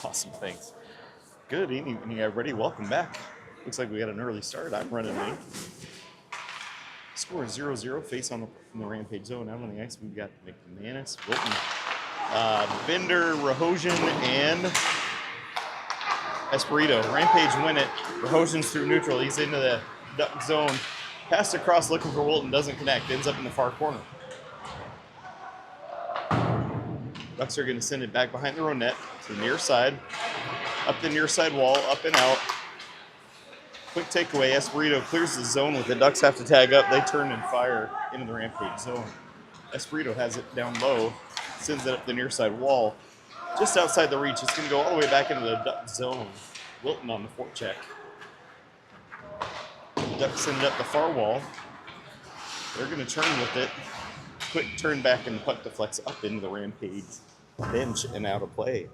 Awesome, thanks. Good evening, everybody. Welcome back. Looks like we got an early start. I'm running late. Score is 0-0. Face on in the Rampage zone. Out on the ice, we've got McManus, Wilton, Bender, Rahosian, and Espirito. Rampage win it. Rahosian's through neutral. He's into the duck zone. Passed across looking for Wilton. Doesn't connect. Ends up in the far corner. Ducks are going to send it back behind their own net to the near side. Up the near side wall, up and out. Quick takeaway, Espirito clears the zone with the Ducks have to tag up. They turn and fire into the Rampage zone. Espirito has it down low, sends it up the near side wall. Just outside the reach, it's going to go all the way back into the Duck zone. Wilton on the forecheck. The Ducks send it up the far wall. They're going to turn with it. Quick turn back and puck deflects up into the Rampage bench and out of play.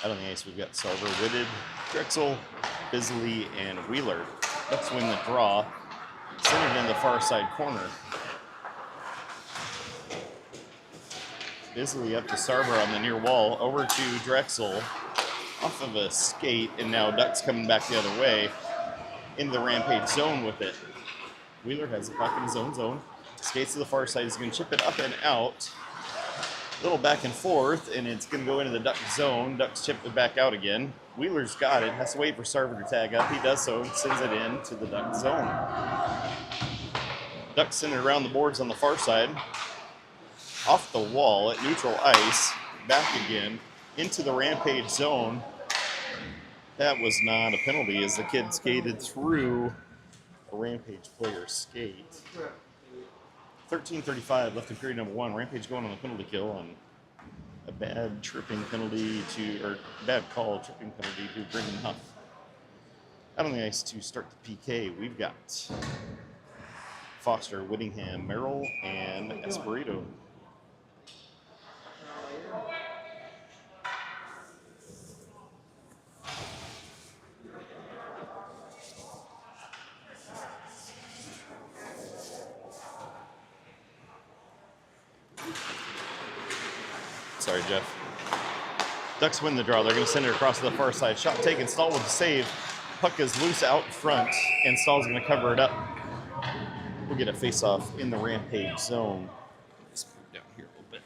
Out on the ice, we've got Sarver, Whitted, Drexel, Bisley, and Wheeler. Ducks win the draw. Centered in the far side corner. Bisley up to Sarver on the near wall. Over to Drexel. Off of a skate, and now Ducks coming back the other way. Into the Rampage zone with it. Wheeler has the puck in his own zone. Skates to the far side. He's going to chip it up and out. Little back and forth, and it's going to go into the Duck zone. Ducks chip it back out again. Wheeler's got it. Has to wait for Sarver to tag up. He does so and sends it in to the Duck zone. Ducks send it around the boards on the far side. Off the wall at neutral ice. Back again into the Rampage zone. That was not a penalty as the kid skated through a Rampage player's skate. 13:35 left in period number one. Rampage going on the penalty kill on a bad tripping penalty bad call tripping penalty to Brendan Huff. Out on the ice to start the PK, we've got Foster, Whittingham, Merrill, and Espirito. Sorry, Jeff. Ducks win the draw. They're going to send it across to the far side. Shot taken. Stahl with the save. Puck is loose out front, and Stahl's going to cover it up. We'll get a face-off in the Rampage zone. Let's put it down here a little bit.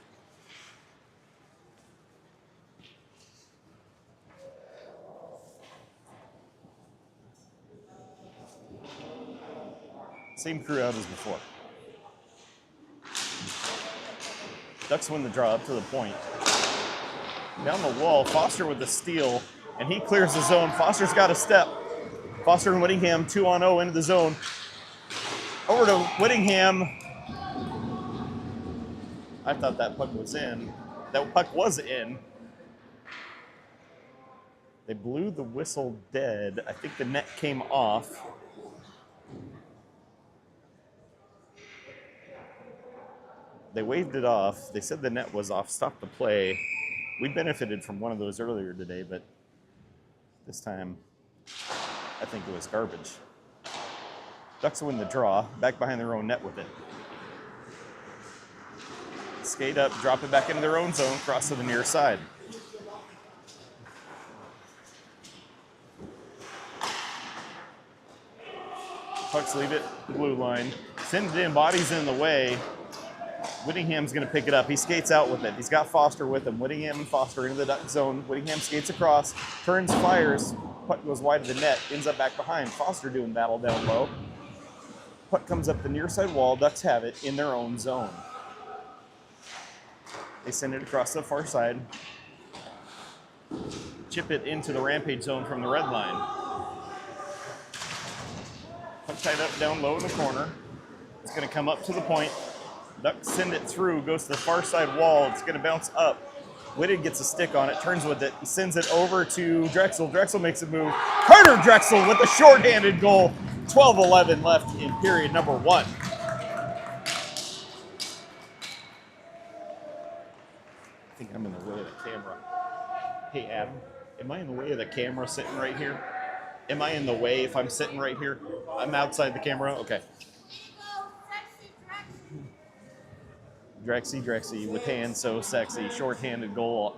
Same crew out as before. Ducks win the draw up to the point. Down the wall, Foster with the steal, and he clears the zone. Foster's got a step. Foster and Whittingham 2-on-0 into the zone. Over to Whittingham. I thought that puck was in. That puck was in. They blew the whistle dead. I think the net came off. They waved it off. They said the net was off. Stopped the play. We benefited from one of those earlier today, but this time I think it was garbage. Ducks win the draw. Back behind their own net with it. Skate up, drop it back into their own zone, cross to the near side. Pucks leave it, blue line. Sends it in, bodies in the way. Whittingham's going to pick it up. He skates out with it. He's got Foster with him. Whittingham and Foster into the Duck zone. Whittingham skates across, turns, fires. Puck goes wide of the net, ends up back behind. Foster doing battle down low. Puck comes up the near side wall. Ducks have it in their own zone. They send it across the far side. Chip it into the Rampage zone from the red line. Puck tied up down low in the corner. It's going to come up to the point. Ducks send it through, goes to the far side wall. It's going to bounce up. Whitted gets a stick on it, turns with it, sends it over to Drexel. Drexel makes a move. Carter Drexel with a shorthanded goal. 12:11 left in period number one. I think I'm in the way of the camera. Hey, Adam, am I in the way of the camera sitting right here? Am I in the way if I'm sitting right here? I'm outside the camera? Okay. Drexy with hands so sexy. Short-handed goal.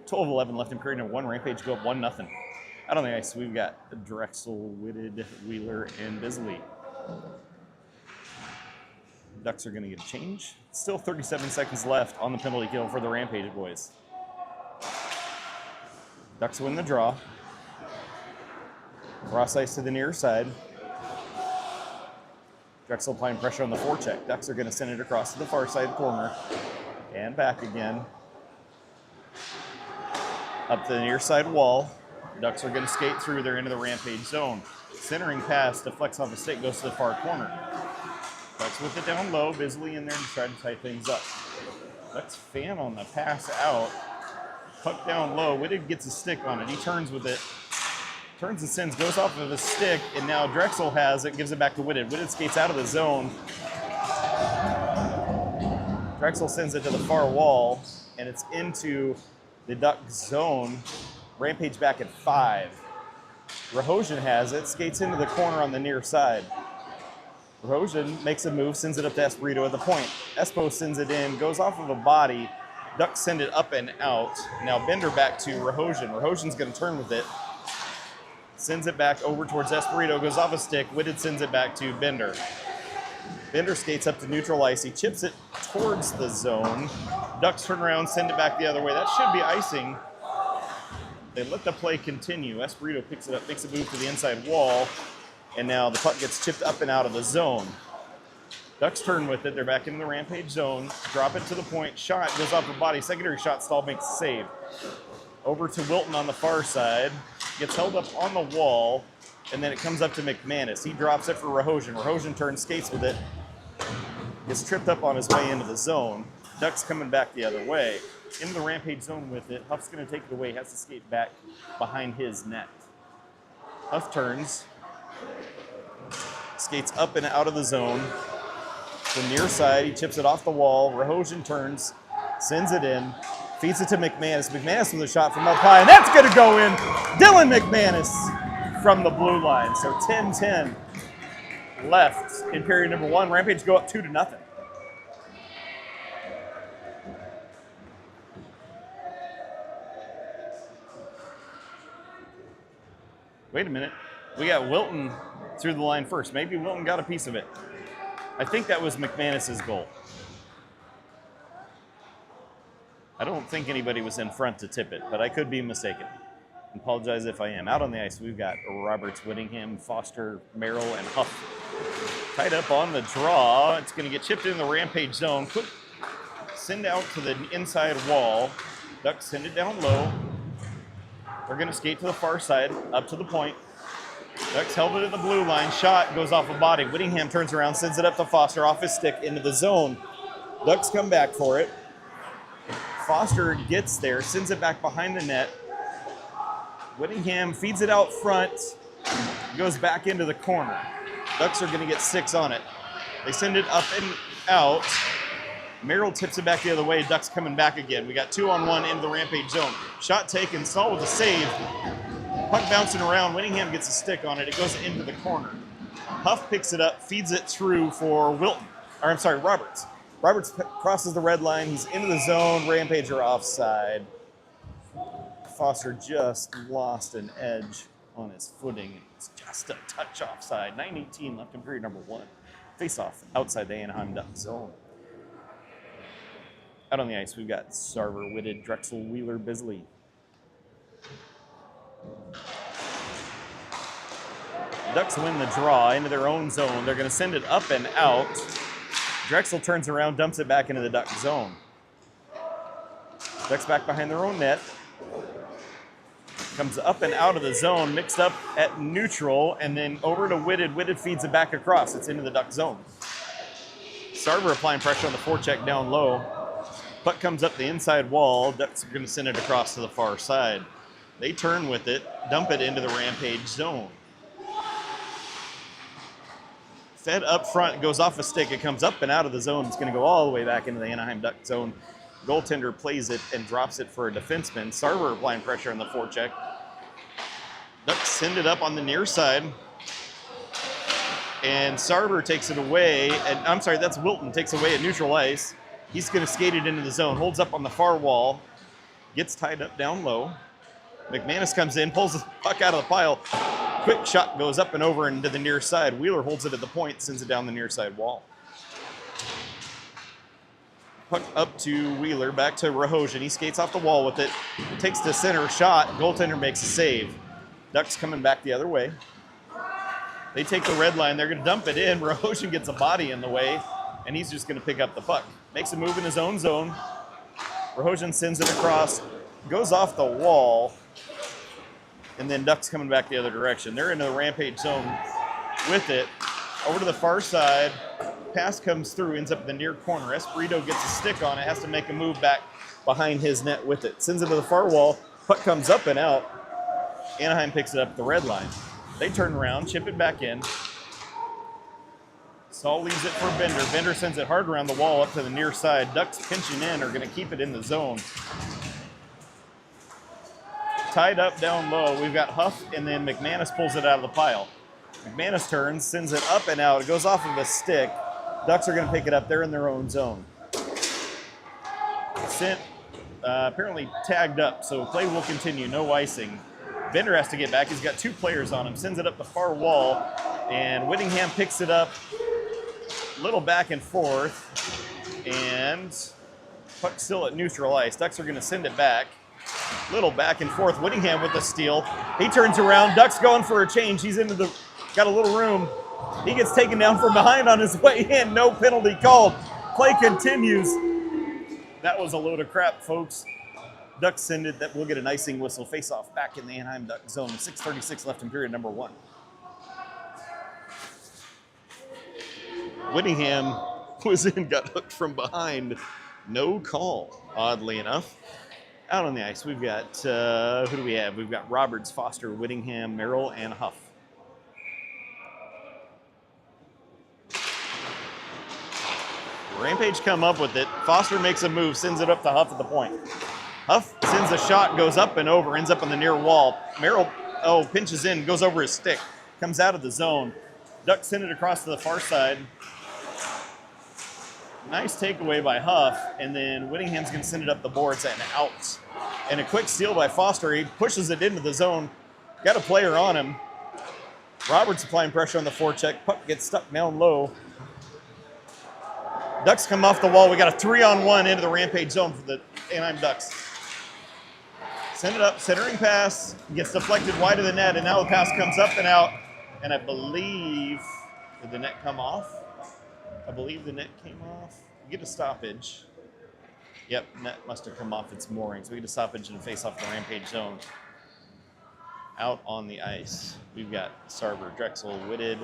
12-11 left in period number 1. Rampage go up 1-0. Out on the ice, we've got Drexel, Whitted, Wheeler, and Bisley. Ducks are going to get a change. Still 37 seconds left on the penalty kill for the Rampage boys. Ducks win the draw. Cross ice to the near side. Drexel applying pressure on the forecheck. Ducks are going to send it across to the far side corner. And back again. Up to the near side wall. Ducks are going to skate through. They're into the Rampage zone. Centering pass deflects off the stick, goes to the far corner. Ducks with it down low. Bisley in there to try to tie things up. Ducks fan on the pass out. Puck down low. Whitted gets a stick on it. He turns with it. Turns and sends, goes off of his stick, and now Drexel has it, gives it back to Whitted. Whitted skates out of the zone. Drexel sends it to the far wall, and it's into the Duck zone. Rampage back at 5. Rahosian has it, skates into the corner on the near side. Rahosian makes a move, sends it up to Espirito at the point. Espo sends it in, goes off of a body. Ducks send it up and out. Now Bender back to Rahosian. Rahosian's going to turn with it. Sends it back over towards Espirito, goes off a stick. Whitted sends it back to Bender. Bender skates up to neutral ice. He chips it towards the zone. Ducks turn around, send it back the other way. That should be icing. They let the play continue. Espirito picks it up, makes a move to the inside wall, and now the puck gets chipped up and out of the zone. Ducks turn with it. They're back in the Rampage zone. Drop it to the point. Shot goes off the body. Secondary shot stall makes a save. Over to Wilton on the far side. Gets held up on the wall, and then it comes up to McManus. He drops it for Rahosian. Rahosian turns, skates with it. Gets tripped up on his way into the zone. Ducks coming back the other way. Into the Rampage zone with it. Huff's going to take it away. Has to skate back behind his net. Huff turns. Skates up and out of the zone. The near side, he chips it off the wall. Rahosian turns, sends it in. Feeds it to McManus. McManus with a shot from up high, and that's going to go in. Dylan McManus from the blue line. So 10-10 left in period number 1. Rampage go up 2-0. Wait a minute. We got Wilton through the line first. Maybe Wilton got a piece of it. I think that was McManus's goal. I don't think anybody was in front to tip it, but I could be mistaken. Apologize if I am. Out on the ice, we've got Roberts, Whittingham, Foster, Merrill, and Huff. Tied up on the draw. It's going to get chipped in the Rampage zone. Quick send out to the inside wall. Ducks send it down low. They're going to skate to the far side, up to the point. Ducks held it at the blue line. Shot goes off a body. Whittingham turns around, sends it up to Foster off his stick into the zone. Ducks come back for it. Foster gets there, sends it back behind the net. Whittingham feeds it out front, goes back into the corner. Ducks are going to get 6 on it. They send it up and out. Merrill tips it back the other way. Ducks coming back again. We got 2-on-1 into the Rampage zone. Shot taken, Saul with a save. Puck bouncing around. Whittingham gets a stick on it. It goes into the corner. Huff picks it up, feeds it through for Roberts. Roberts crosses the red line. He's into the zone. Rampage are offside. Foster just lost an edge on his footing. It's just a touch offside. 9:18 left in period number 1. Face-off outside the Anaheim Duck zone. Out on the ice, we've got Sarver, Whitted, Drexel, Wheeler, Bisley. Ducks win the draw into their own zone. They're going to send it up and out. Drexel turns around, dumps it back into the Duck zone. Ducks back behind their own net. Comes up and out of the zone, mixed up at neutral, and then over to Whitted. Whitted feeds it back across. It's into the Duck zone. Sarver applying pressure on the forecheck down low. Puck comes up the inside wall. Ducks are going to send it across to the far side. They turn with it, dump it into the Rampage zone. Fed up front, goes off a stick. It comes up and out of the zone. It's going to go all the way back into the Anaheim Duck zone. Goaltender plays it and drops it for a defenseman. Sarver applying pressure on the forecheck. Ducks send it up on the near side. And Sarver takes it away. And I'm sorry, that's Wilton takes away at neutral ice. He's going to skate it into the zone. Holds up on the far wall. Gets tied up down low. McManus comes in, pulls the puck out of the pile. Quick shot goes up and over into the near side. Wheeler holds it at the point, sends it down the near side wall. Puck up to Wheeler, back to Rahojan. He skates off the wall with it. Takes the center shot. Goaltender makes a save. Ducks coming back the other way. They take the red line. They're going to dump it in. Rahojan gets a body in the way, and he's just going to pick up the puck. Makes a move in his own zone. Rahojan sends it across. Goes off the wall. And then Ducks coming back the other direction. They're in the Rampage zone with it. Over to the far side. Pass comes through, ends up in the near corner. Espirito gets a stick on it, has to make a move back behind his net with it. Sends it to the far wall. Puck comes up and out. Anaheim picks it up at the red line. They turn around, chip it back in. Saul leaves it for Bender. Bender sends it hard around the wall up to the near side. Ducks pinching in are going to keep it in the zone. Tied up down low. We've got Huff, and then McManus pulls it out of the pile. McManus turns, sends it up and out. It goes off of a stick. Ducks are going to pick it up. They're in their own zone. Sent, apparently tagged up, so play will continue. No icing. Bender has to get back. He's got two players on him. Sends it up the far wall, and Whittingham picks it up. A little back and forth, and puck still at neutral ice. Ducks are going to send it back. Little back and forth. Whittingham with the steal. He turns around. Ducks going for a change. He's got a little room. He gets taken down from behind on his way in. No penalty called. Play continues. That was a load of crap, folks. Ducks send it. That we'll get an icing whistle. Face off back in the Anaheim Duck zone. 6:36 left in period number 1. Whittingham was in, got hooked from behind. No call, oddly enough. Out on the ice, we've got, who do we have? We've got Roberts, Foster, Whittingham, Merrill, and Huff. Rampage come up with it. Foster makes a move, sends it up to Huff at the point. Huff sends a shot, goes up and over, ends up on the near wall. Merrill, pinches in, goes over his stick, comes out of the zone. Ducks send it across to the far side. Nice takeaway by Huff, and then Whittingham's going to send it up the boards and out. And a quick steal by Foster. He pushes it into the zone. Got a player on him. Roberts applying pressure on the forecheck. Puck gets stuck down low. Ducks come off the wall. We got a 3-on-1 into the Rampage zone for the Anaheim Ducks. Send it up, centering pass. Gets deflected wide of the net, and now the pass comes up and out. And I believe, did the net come off? I believe the net came off. We get a stoppage. Yep, net must have come off its moorings. We get a stoppage and face off the Rampage zone. Out on the ice, we've got Sarver, Drexel, Whitted,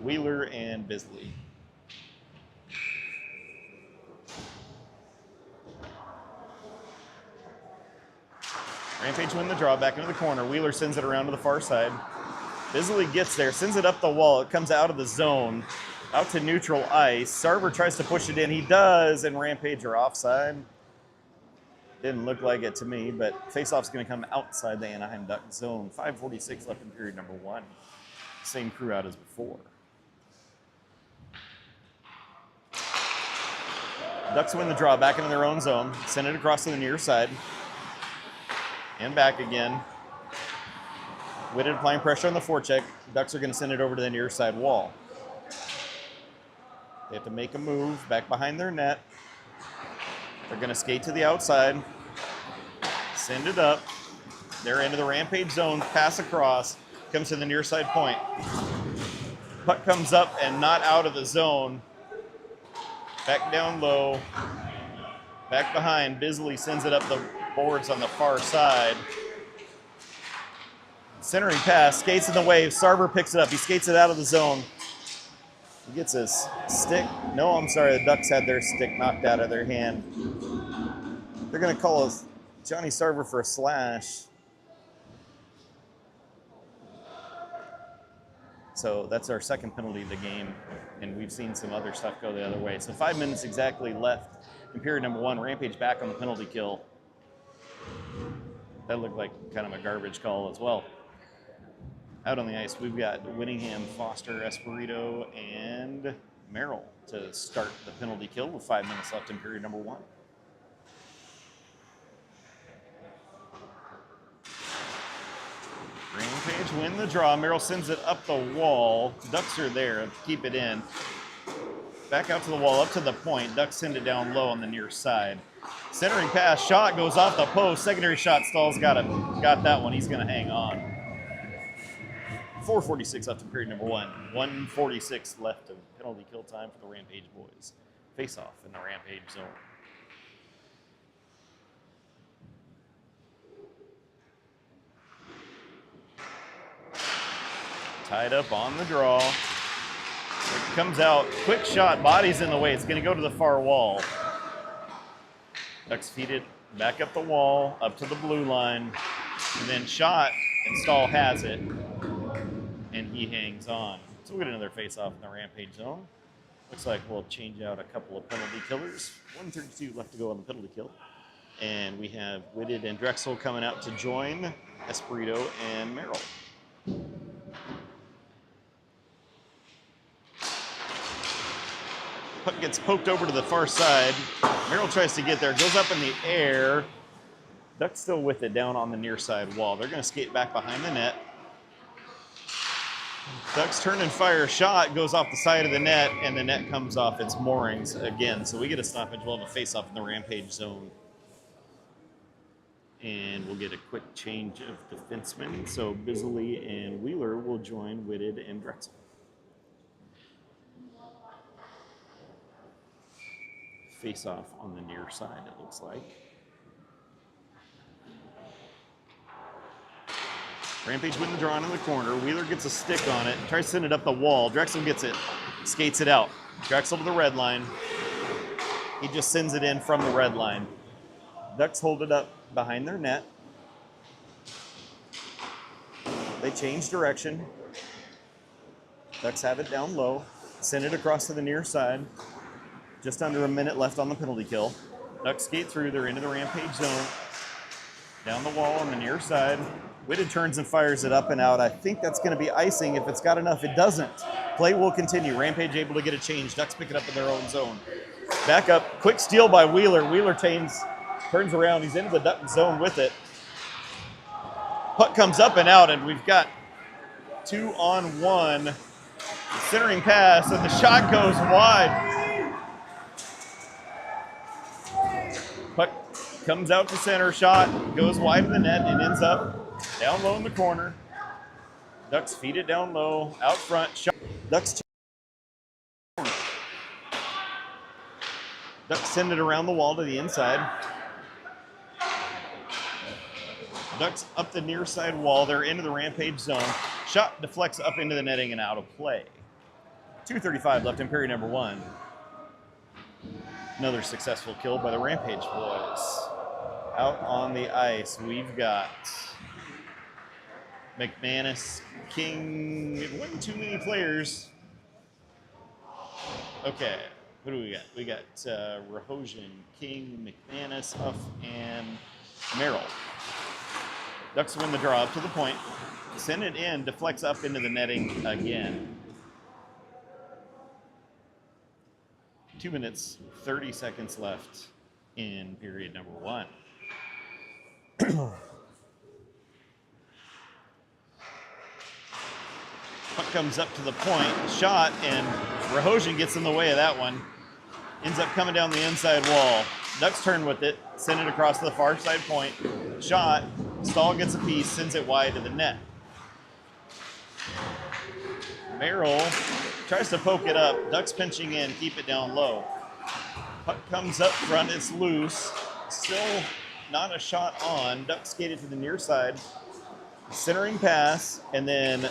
Wheeler, and Bisley. Rampage win the draw, back into the corner. Wheeler sends it around to the far side. Bisley gets there, sends it up the wall. It comes out of the zone. Out to neutral ice. Sarver tries to push it in. He does, and Rampage are offside. Didn't look like it to me, but faceoff's going to come outside the Anaheim Duck zone. 5:46 left in period number 1. Same crew out as before. Ducks win the draw, back into their own zone. Send it across to the near side. And back again. Whitted applying pressure on the forecheck. Ducks are going to send it over to the near side wall. They have to make a move back behind their net. They're going to skate to the outside. Send it up. They're into the Rampage zone. Pass across. Comes to the near side point. Puck comes up and not out of the zone. Back down low. Back behind. Bisley sends it up the boards on the far side. Centering pass. Skates in the wave. Sarver picks it up. He skates it out of the zone. He gets his stick. No, I'm sorry. The Ducks had their stick knocked out of their hand. They're going to call Johnny Sarver for a slash. So that's our second penalty of the game, and we've seen some other stuff go the other way. So 5 minutes exactly left in period number 1. Rampage back on the penalty kill. That looked like kind of a garbage call as well. Out on the ice, we've got Winningham, Foster, Espirito, and Merrill to start the penalty kill with 5 minutes left in period number 1. Rampage win the draw. Merrill sends it up the wall. Ducks are there. Keep it in. Back out to the wall, up to the point. Ducks send it down low on the near side. Centering pass, shot goes off the post. Secondary shot, Stahl's got that one. He's going to hang on. 4:46 left in period number 1. 1:46 left of penalty kill time for the Rampage boys. Face off in the Rampage zone. Tied up on the draw. It comes out, quick shot, body's in the way. It's going to go to the far wall. Ducks feed it back up the wall, up to the blue line, and then shot, and Stahl has it, and he hangs on. So we'll get another face-off in the Rampage zone. Looks like we'll change out a couple of penalty killers. 1:32 left to go on the penalty kill. And we have Whitted and Drexel coming out to join Espirito and Merrill. Puck gets poked over to the far side. Merrill tries to get there, goes up in the air. Ducks still with it down on the near side wall. They're going to skate back behind the net. Ducks turn and fire a shot, goes off the side of the net, and the net comes off its moorings again. So we get a stoppage. We'll have a face-off in the Rampage zone. And we'll get a quick change of defensemen. So Bisley and Wheeler will join Whitted and Drexel. Face-off on the near side, it looks like. Rampage win the draw in the corner. Wheeler gets a stick on it, tries to send it up the wall. Drexel gets it, skates it out. Drexel to the red line. He just sends it in from the red line. Ducks hold it up behind their net. They change direction. Ducks have it down low. Send it across to the near side. Just under a minute left on the penalty kill. Ducks skate through. They're into the Rampage zone. Down the wall on the near side. Whitted turns and fires it up and out. I think that's going to be icing. If it's got enough, it doesn't. Play will continue. Rampage able to get a change. Ducks pick it up in their own zone. Back up. Quick steal by Wheeler. Wheeler turns around. He's into the Duck zone with it. Puck comes up and out, and we've got 2-on-1. Centering pass, and the shot goes wide. Puck comes out to center, shot, goes wide of the net, and ends up down low in the corner. Ducks feed it down low, out front, shot. Ducks send it around the wall to the inside. Ducks up the near side wall. They're into the Rampage zone. Shot deflects up into the netting and out of play. 2:35 left in period number 1. Another successful kill by the Rampage boys. Out on the ice, we've got McManus, King. It wasn't too many players. Okay, who do we got? We got Rahosian, King, McManus, Huff, and Merrill. Ducks win the draw up to the point. Send it in, deflects up into the netting again. 2 minutes, 30 seconds left in period number 1. Puck comes up to the point, shot, and Rahosian gets in the way of that one. Ends up coming down the inside wall. Ducks turn with it, send it across to the far side point. Shot, Stahl gets a piece, sends it wide to the net. Merrill tries to poke it up. Ducks pinching in, keep it down low. Puck comes up front, it's loose. Still not a shot on. Ducks skated to the near side. Centering pass, and then,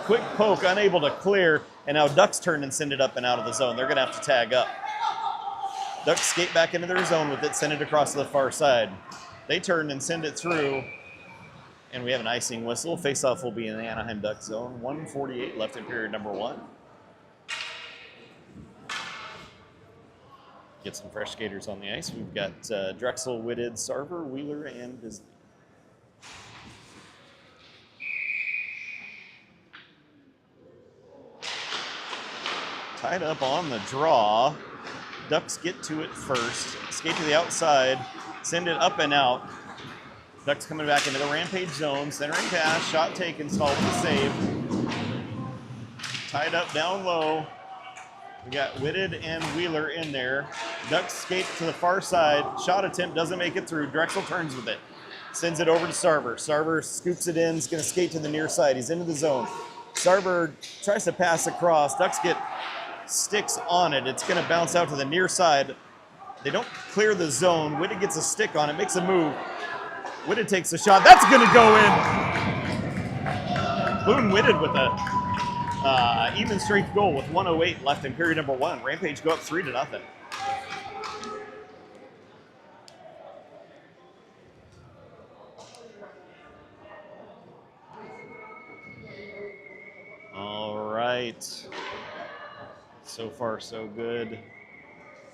quick poke, unable to clear. And now Ducks turn and send it up and out of the zone. They're going to have to tag up. Ducks skate back into their zone with it, send it across to the far side. They turn and send it through. And we have an icing whistle. Face-off will be in the Anaheim Duck zone. 1:48 left in period number 1. Get some fresh skaters on the ice. We've got Drexel, Whitted, Sarver, Wheeler, and Bisley. Tied up on the draw. Ducks get to it first. Skate to the outside. Send it up and out. Ducks coming back into the Rampage zone. Centering pass. Shot taken. Stall with the save. Tied up down low. We got Whitted and Wheeler in there. Ducks skate to the far side. Shot attempt doesn't make it through. Drexel turns with it. Sends it over to Sarver. Sarver scoops it in. He's going to skate to the near side. He's into the zone. Sarver tries to pass across. Ducks get sticks on it. It's going to bounce out to the near side. They don't clear the zone. Whitted gets a stick on it, makes a move. Whitted takes a shot. That's going to go in. Boone Whitted with a even strength goal with 1:08 left in period number 1. Rampage go up 3-0. All right. So far, so good.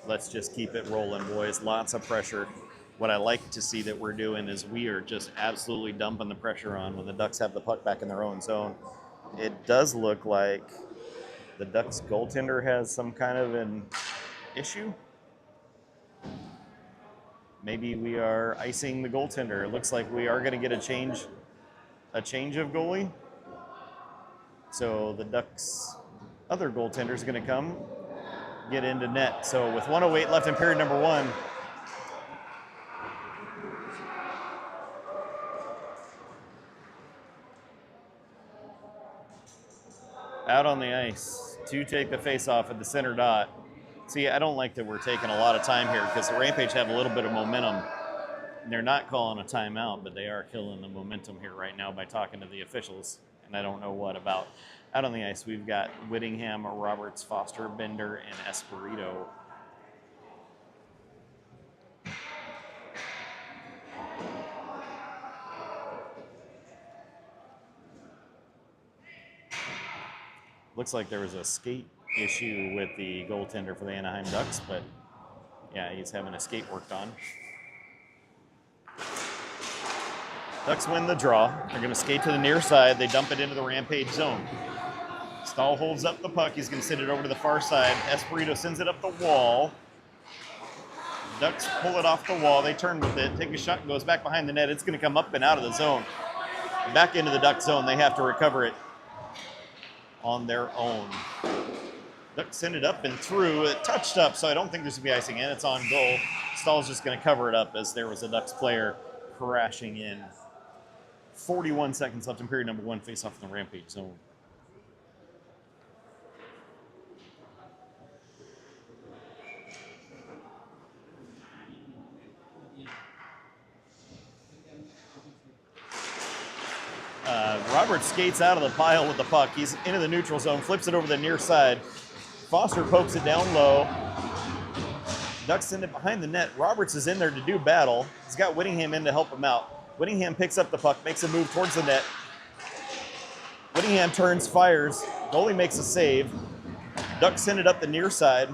Let's just keep it rolling, boys. Lots of pressure. What I like to see that we're doing is we are just absolutely dumping the pressure on when the Ducks have the puck back in their own zone. It does look like the Ducks goaltender has some kind of an issue. Maybe we are icing the goaltender. It looks like we are going to get a change of goalie. So the Ducks' other goaltender is going to come get into net. So with 1:08 left in period number 1, out on the ice to take the face-off at the center dot. See, I don't like that we're taking a lot of time here because the Rampage have a little bit of momentum. They're not calling a timeout, but they are killing the momentum here right now by talking to the officials. And I don't know what about. Out on the ice, we've got Whittingham, Roberts, Foster, Bender, and Espirito. Looks like there was a skate issue with the goaltender for the Anaheim Ducks, but yeah, he's having a skate worked on. Ducks win the draw. They're going to skate to the near side. They dump it into the Rampage zone. Stahl holds up the puck. He's going to send it over to the far side. Espirito sends it up the wall. Ducks pull it off the wall. They turn with it, take a shot, goes back behind the net. It's going to come up and out of the zone. Back into the Duck zone. They have to recover it on their own. Ducks send it up and through. It touched up, so I don't think there's going to be icing in. It's on goal. Stahl's just going to cover it up as there was a Ducks player crashing in. 41 seconds left in period number 1, face off in the Rampage zone. Robert skates out of the pile with the puck. He's into the neutral zone, flips it over the near side. Foster pokes it down low. Ducks send it behind the net. Roberts is in there to do battle. He's got Whittingham in to help him out. Whittingham picks up the puck, makes a move towards the net. Whittingham turns, fires. Goalie makes a save. Ducks send it up the near side.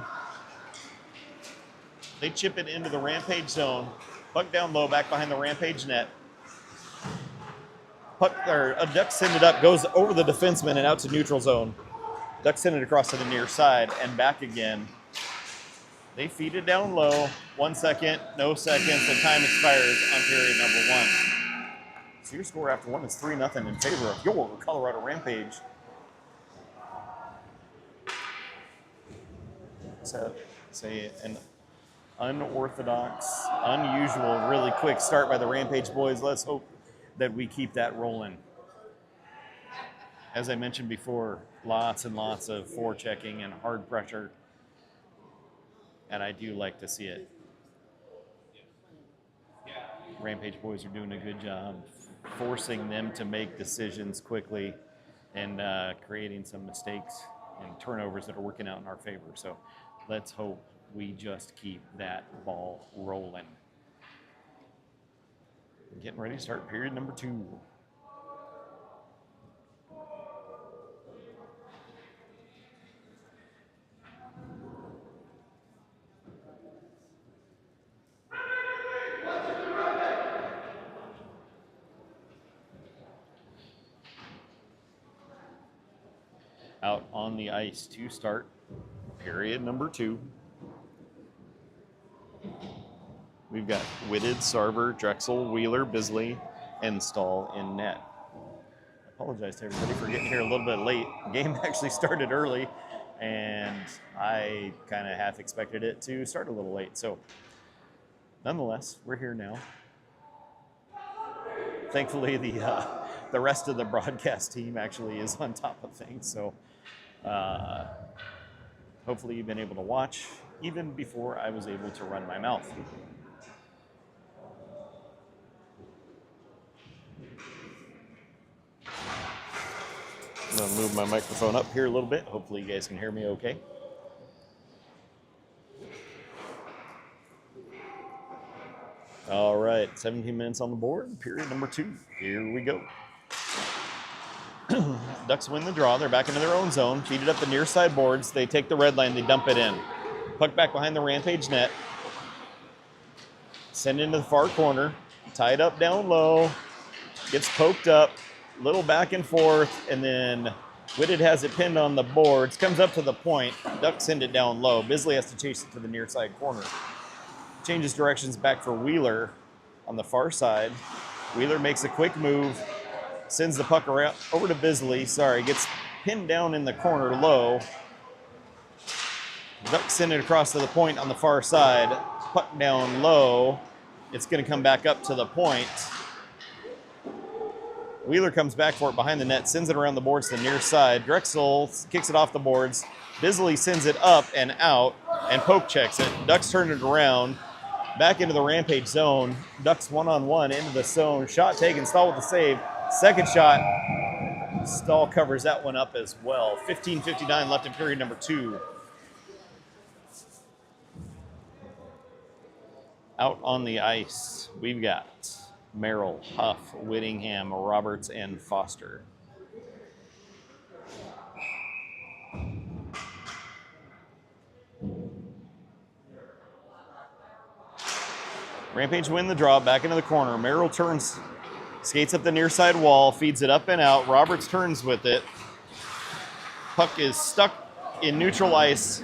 They chip it into the Rampage zone. Puck down low, back behind the Rampage net. Ducks send it up, goes over the defenseman and out to neutral zone. Ducks send it across to the near side and back again. They feed it down low. 1 second, no seconds, and time expires on period number 1. So your score after 1 is 3-0 in favor of your Colorado Rampage. So, say an unorthodox, unusual, really quick start by the Rampage boys. Let's hope that we keep that rolling. As I mentioned before, lots and lots of forechecking and hard pressure, and I do like to see it. Rampage boys are doing a good job forcing them to make decisions quickly and creating some mistakes and turnovers that are working out in our favor. So let's hope we just keep that ball rolling. Getting ready to start period number 2. Out on the ice to start Period number 2. We've got Whitted, Sarver, Drexel, Wheeler, Bisley, and Stahl in net. I apologize to everybody for getting here a little bit late. The game actually started early, and I kind of half expected it to start a little late. So, nonetheless, we're here now. Thankfully, the rest of the broadcast team actually is on top of things. So, hopefully, you've been able to watch even before I was able to run my mouth. I'm going to move my microphone up here a little bit. Hopefully you guys can hear me okay. All right, 17 minutes on the board, period number 2. Here we go. Ducks win the draw. They're back into their own zone. Feed it up the near side boards. They take the red line. They dump it in. Puck back behind the Rampage net. Send it into the far corner. Tied up down low. Gets poked up. Little back and forth, and then Whitted has it pinned on the boards, comes up to the point, Ducks send it down low. Bisley has to chase it to the near side corner. Changes directions back for Wheeler on the far side. Wheeler makes a quick move, sends the puck around over to Bisley. Gets pinned down in the corner low. Ducks send it across to the point on the far side. Puck down low. It's going to come back up to the point. Wheeler comes back for it behind the net, sends it around the boards to the near side. Drexel kicks it off the boards. Bisley sends it up and out, and poke checks it. Ducks turn it around, back into the Rampage zone. Ducks one-on-one into the zone. Shot taken, Stahl with the save. Second shot, Stahl covers that one up as well. 15:59 left in period number 2. Out on the ice, we've got Merrill, Huff, Whittingham, Roberts, and Foster. Rampage win the draw, back into the corner. Merrill turns, skates up the near side wall, feeds it up and out. Roberts turns with it. Puck is stuck in neutral ice,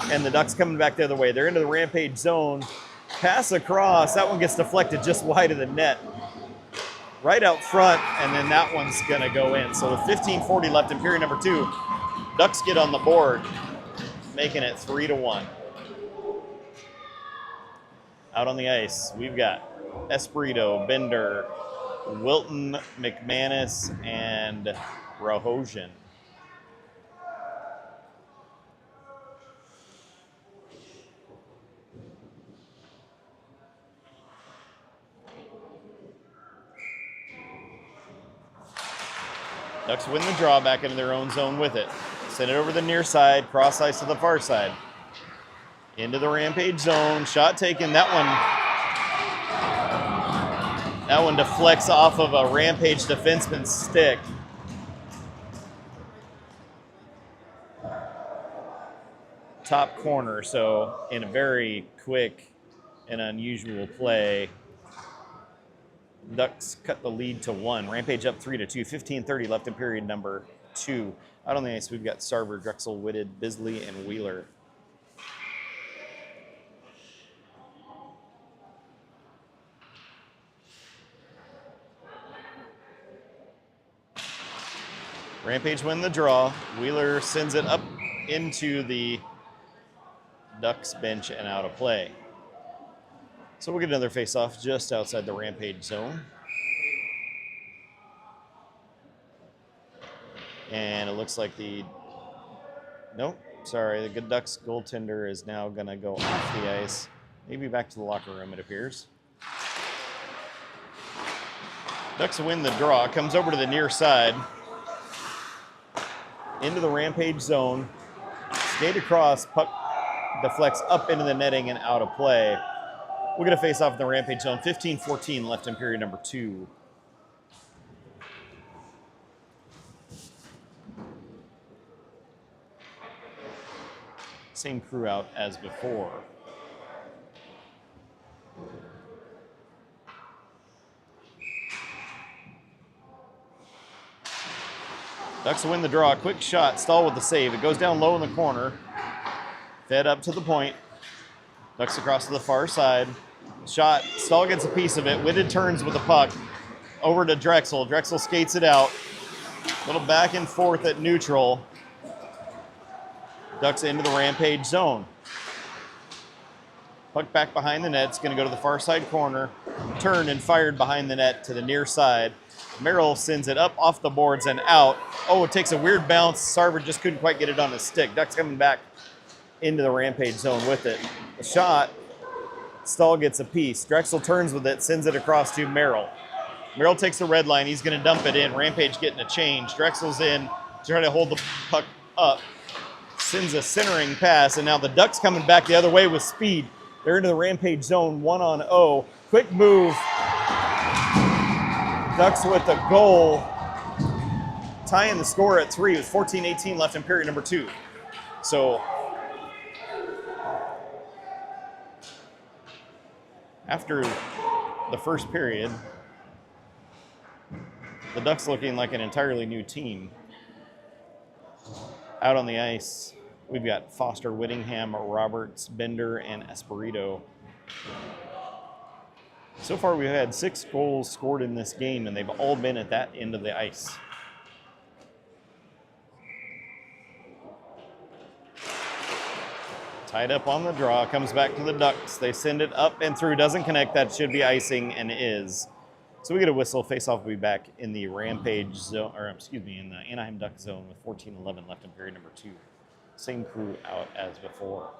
and the Ducks coming back the other way. They're into the Rampage zone. Pass across, that one gets deflected just wide of the net. Right out front, and then that one's gonna go in. So with 15:40 left in period number 2, Ducks get on the board, making it 3-1. Out on the ice, we've got Espirito, Bender, Wilton, McManus, and Rahosian. Ducks win the draw, back into their own zone with it. Send it over the near side, cross ice to the far side. Into the Rampage zone, shot taken. That one deflects off of a Rampage defenseman's stick. Top corner, so in a very quick and unusual play, Ducks cut the lead to 1. Rampage up 3-2. 15:30 left in period number 2. Out on the ice, we've got Sarver, Drexel, Whitted, Bisley, and Wheeler. Rampage win the draw. Wheeler sends it up into the Ducks bench and out of play. So we'll get another face-off just outside the Rampage zone. And it looks like the good Ducks goaltender is now going to go off the ice. Maybe back to the locker room, it appears. Ducks win the draw. Comes over to the near side. Into the Rampage zone. Skate across. Puck deflects up into the netting and out of play. We're going to face off in the Rampage zone. 15:14 left in period number 2. Same crew out as before. Ducks win the draw. Quick shot. Stahl with the save. It goes down low in the corner. Fed up to the point. Ducks across to the far side. Shot. Stahl gets a piece of it. Whitted turns with the puck. Over to Drexel. Drexel skates it out. Little back and forth at neutral. Ducks into the Rampage zone. Puck back behind the net. It's going to go to the far side corner. Turned and fired behind the net to the near side. Merrill sends it up off the boards and out. Oh, it takes a weird bounce. Sarver just couldn't quite get it on his stick. Ducks coming back into the Rampage zone with it. The shot. Stahl gets a piece. Drexel turns with it, sends it across to Merrill. Merrill takes the red line. He's going to dump it in. Rampage getting a change. Drexel's in, trying to hold the puck up. Sends a centering pass, and now the Ducks coming back the other way with speed. They're into the Rampage zone, 1-on-0. Quick move. Ducks with the goal. Tying the score at 3 with 14:18 left in period number 2. So after the first period, the Ducks looking like an entirely new team. Out on the ice, we've got Foster, Whittingham, Roberts, Bender, and Espirito. So far, we've had 6 goals scored in this game, and they've all been at that end of the ice. Tied up on the draw, comes back to the Ducks. They send it up and through, doesn't connect. That should be icing and is. So we get a whistle. Face-off will be back in the Rampage zone, or excuse me, in the Anaheim Duck zone with 14:11 left in period number 2. Same crew out as before.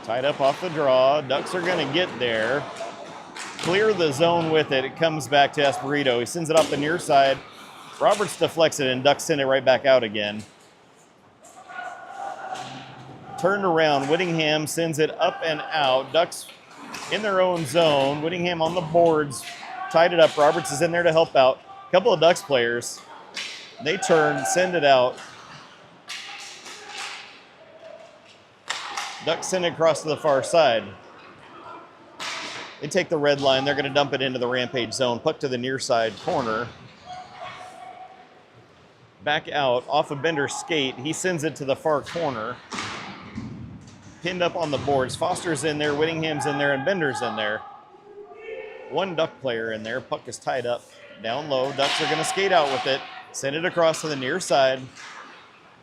Tied up off the draw. Ducks are going to get there. Clear the zone with it. It comes back to Espirito. He sends it off the near side. Roberts deflects it, and Ducks send it right back out again. Turned around. Whittingham sends it up and out. Ducks in their own zone. Whittingham on the boards. Tied it up. Roberts is in there to help out. A couple of Ducks players. They turn, send it out. Ducks send it across to the far side. They take the red line. They're going to dump it into the Rampage zone. Puck to the near side corner. Back out off of Bender's skate. He sends it to the far corner. Pinned up on the boards. Foster's in there. Whittingham's in there. And Bender's in there. One Duck player in there. Puck is tied up down low. Ducks are going to skate out with it. Send it across to the near side.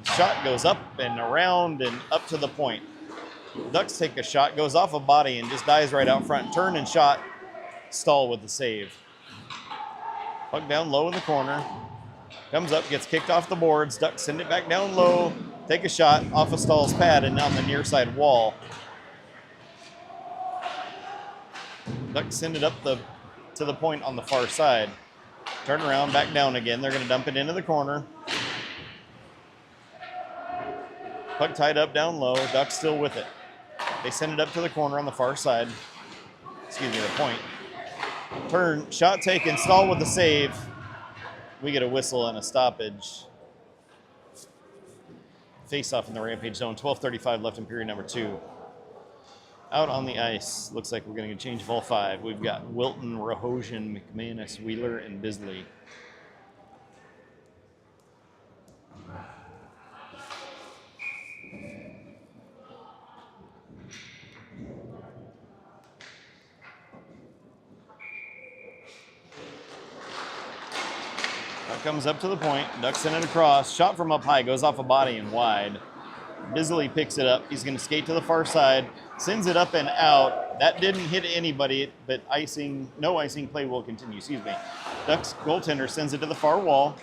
Shot goes up and around and up to the point. Ducks take a shot, goes off a body, and just dies right out front. Turn and shot. Stahl with the save. Puck down low in the corner. Comes up, gets kicked off the boards. Ducks send it back down low. Take a shot off of Stahl's pad and down the near side wall. Ducks send it up to the point on the far side. Turn around, back down again. They're going to dump it into the corner. Puck tied up down low. Ducks still with it. They send it up to the corner on the far side. Excuse me, the point. Turn, shot taken, Stahl with the save. We get a whistle and a stoppage. Face off in the Rampage zone. 12:35 left in period number 2. Out on the ice, looks like we're going to get a change of all 5. We've got Wilton, Rahosian, McManus, Wheeler, and Bisley. Comes up to the point. Ducks send it across. Shot from up high. Goes off a body and wide. Bisley picks it up. He's going to skate to the far side. Sends it up and out. That didn't hit anybody, but no icing play will continue. Excuse me. Ducks goaltender sends it to the far wall.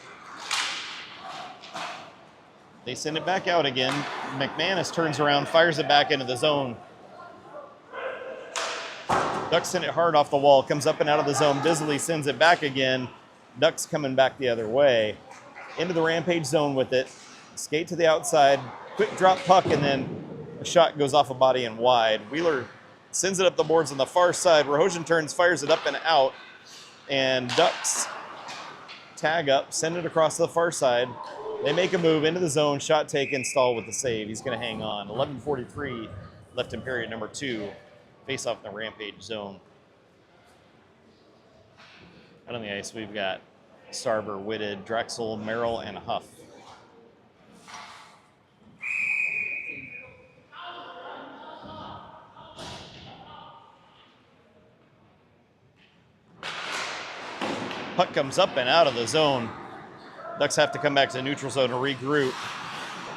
They send it back out again. McManus turns around, fires it back into the zone. Ducks send it hard off the wall. Comes up and out of the zone. Bisley sends it back again. Ducks coming back the other way. Into the Rampage zone with it. Skate to the outside. Quick drop puck, and then a shot goes off a body and wide. Wheeler sends it up the boards on the far side. Rahosian turns, fires it up and out. And Ducks tag up, send it across to the far side. They make a move into the zone, shot taken, stall with the save. He's going to hang on. 11:43 left in period number 2. Face off in the Rampage zone. Out on the ice, we've got Sarver, Whitted, Drexel, Merrill, and Huff. Puck comes up and out of the zone. Ducks have to come back to the neutral zone to regroup.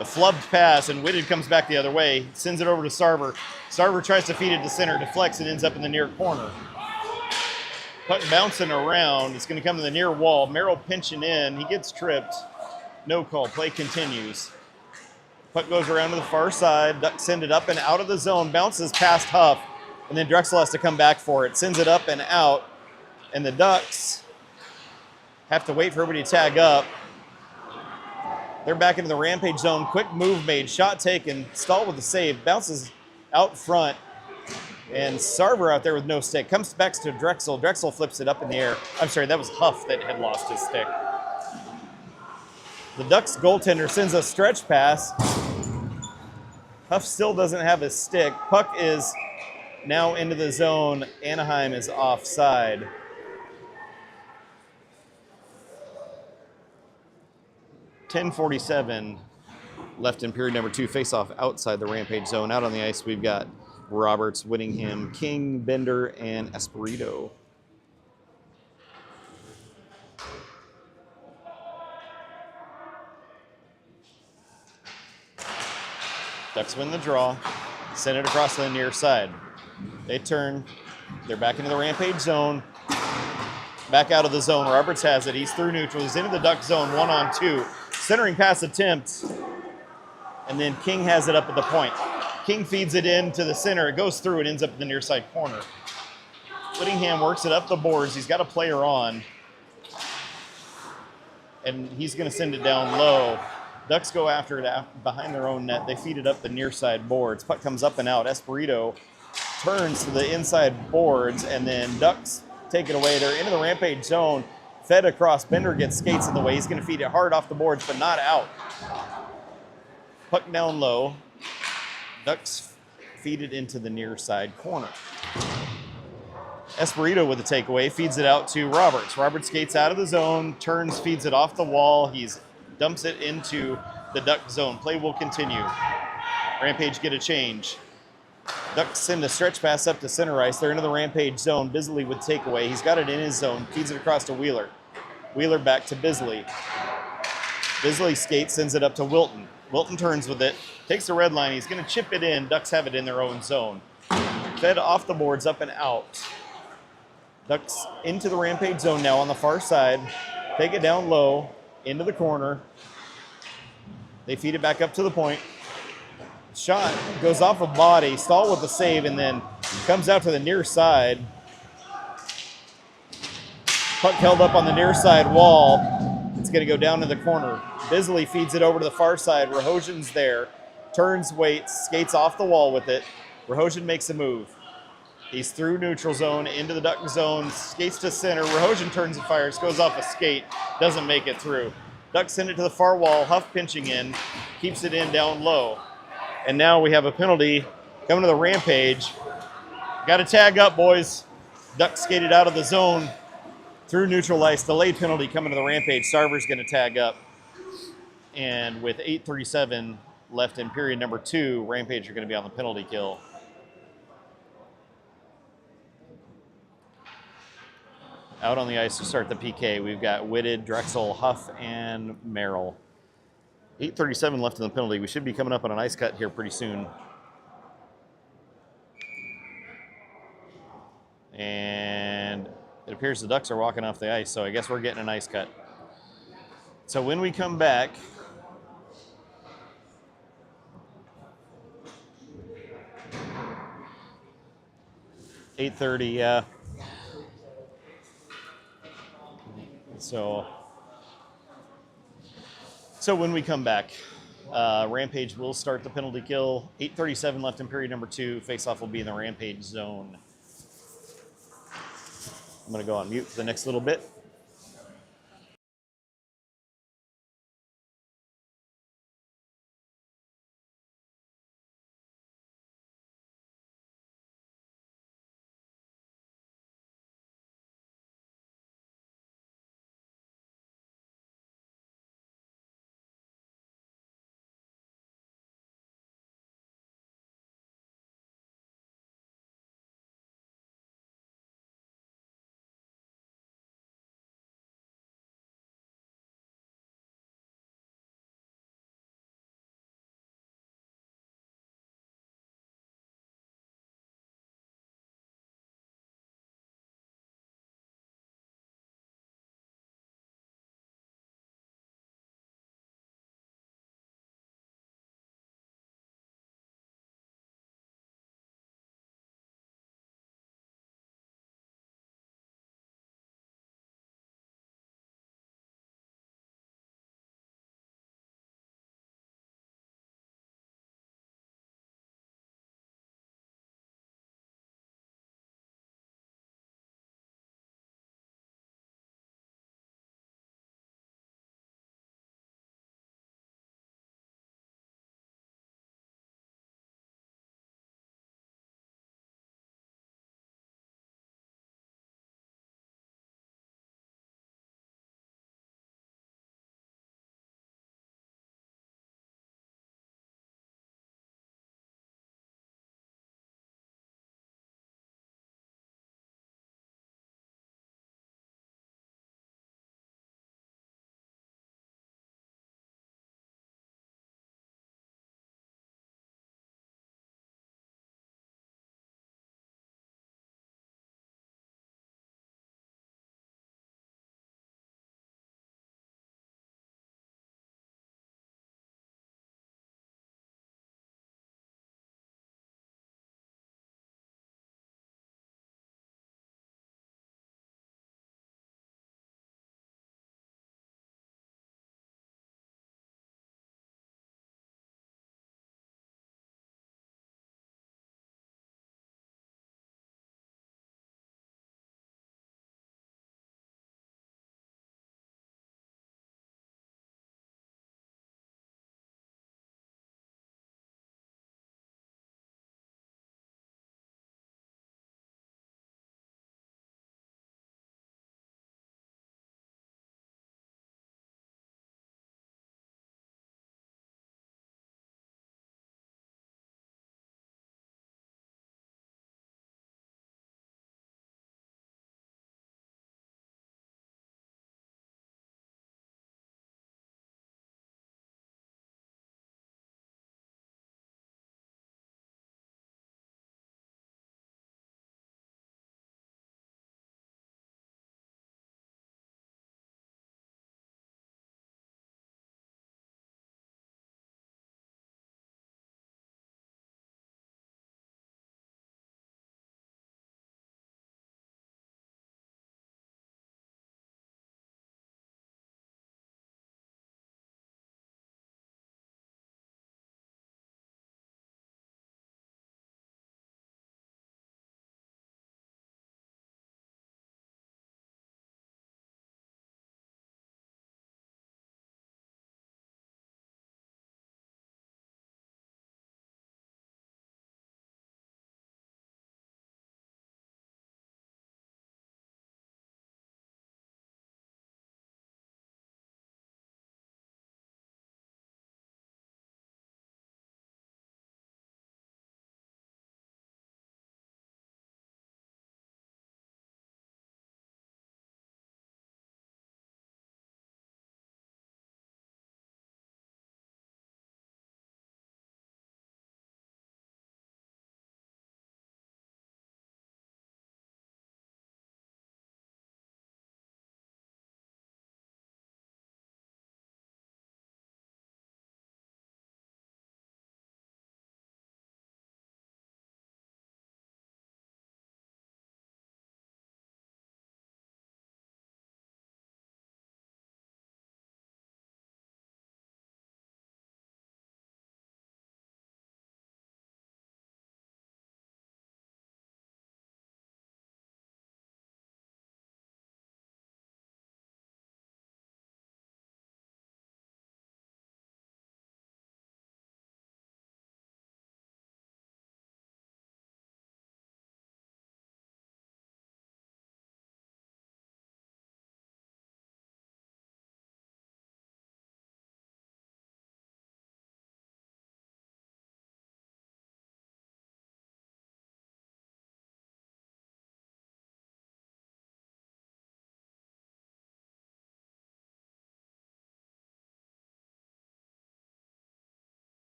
A flubbed pass, and Whitted comes back the other way, sends it over to Sarver. Sarver tries to feed it to center, deflects, and ends up in the near corner. Puck bouncing around. It's going to come to the near wall. Merrill pinching in. He gets tripped. No call. Play continues. Puck goes around to the far side. Ducks send it up and out of the zone. Bounces past Huff, and then Drexel has to come back for it. Sends it up and out, and the Ducks have to wait for everybody to tag up. They're back into the Rampage zone. Quick move made. Shot taken. Stall with the save. Bounces out front. And Sarver out there with no stick. Comes back to Drexel. Drexel flips it up in the air. I'm sorry, that was Huff that had lost his stick. The Ducks goaltender sends a stretch pass. Huff still doesn't have his stick. Puck is now into the zone. Anaheim is offside. .10:47 left in period number 2. Face-off outside the Rampage zone. Out on the ice, we've got Roberts, Whittingham, King, Bender, and Espirito. Ducks win the draw. Send it across to the near side. They turn. They're back into the Rampage zone. Back out of the zone. Roberts has it. He's through neutral. He's into the Duck zone. 1-on-2. Centering pass attempt. And then King has it up at the point. King feeds it in to the center. It goes through and ends up in the near side corner. Whittingham works it up the boards. He's got a player on. And he's going to send it down low. Ducks go after it behind their own net. They feed it up the near side boards. Puck comes up and out. Espirito turns to the inside boards, and then Ducks take it away. They're into the Rampage zone. Fed across. Bender gets skates in the way. He's going to feed it hard off the boards, but not out. Puck down low. Ducks feed it into the near side corner. Espirito with the takeaway, feeds it out to Roberts. Roberts skates out of the zone, turns, feeds it off the wall. He's dumps it into the Duck zone. Play will continue. Rampage get a change. Ducks send a stretch pass up to center ice. They're into the Rampage zone. Bisley with takeaway. He's got it in his zone. Feeds it across to Wheeler. Wheeler back to Bisley. Bisley skates, sends it up to Wilton. Wilton turns with it. Takes the red line. He's going to chip it in. Ducks have it in their own zone. Fed off the boards, up and out. Ducks into the Rampage zone now on the far side. Take it down low, into the corner. They feed it back up to the point. Shot goes off a body. Stall with the save, and then comes out to the near side. Puck held up on the near side wall. It's going to go down to the corner. Bisley feeds it over to the far side. Rahosian's there. Turns, waits, skates off the wall with it. Rahosian makes a move. He's through neutral zone, into the Duck zone, skates to center. Rahosian turns and fires, goes off a skate, doesn't make it through. Ducks send it to the far wall, Huff pinching in, keeps it in down low. And now we have a penalty coming to the Rampage. Got to tag up, boys. Ducks skated out of the zone through neutral ice. Delayed penalty coming to the Rampage. Sarver's going to tag up. And with 8:37 left in period number 2, Rampage are going to be on the penalty kill. Out on the ice to start the PK, we've got Whitted, Drexel, Huff, and Merrill. 8:37 left in the penalty. We should be coming up on an ice cut here pretty soon. And it appears the Ducks are walking off the ice, so I guess we're getting an ice cut. So when we come back, .8:30, yeah. So when we come back, Rampage will start the penalty kill. 8:37 left in period number 2. Face-off will be in the Rampage zone. I'm going to go on mute for the next little bit.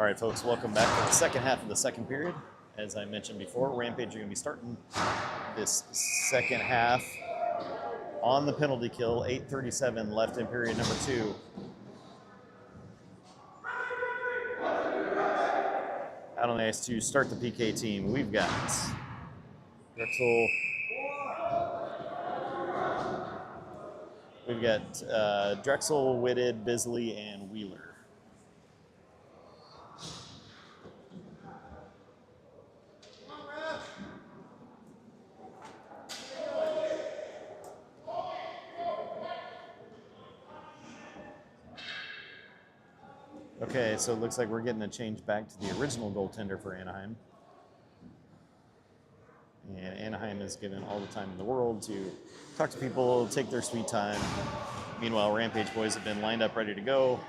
All right, folks, welcome back to the second half of the second period. As I mentioned before, Rampage are going to be starting this second half on the penalty kill. 8:37 left in period number 2. Out on the ice to start the PK team, we've got Drexel. We've got Drexel, Whitted, Bisley, and Wheeler. Okay, so it looks like we're getting a change back to the original goaltender for Anaheim. And Anaheim is given all the time in the world to talk to people, take their sweet time. Meanwhile, Rampage boys have been lined up ready to go.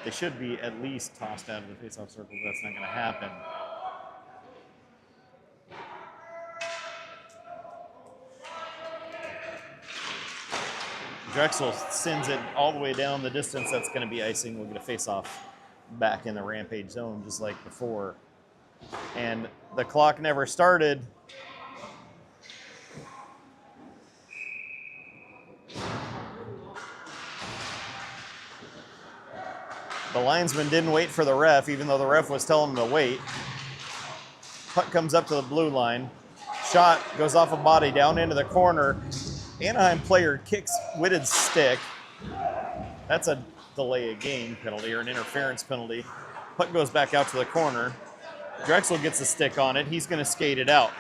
They should be at least tossed out of the faceoff circle, but that's not going to happen. Drexel sends it all the way down the distance. That's going to be icing. We'll get a face-off back in the Rampage zone just like before. And the clock never started. The linesman didn't wait for the ref, even though the ref was telling him to wait. Puck comes up to the blue line. Shot goes off a body down into the corner. Anaheim player kicks Whitted's stick. That's a delay of game penalty or an interference penalty. Puck goes back out to the corner. Drexel gets a stick on it. He's going to skate it out.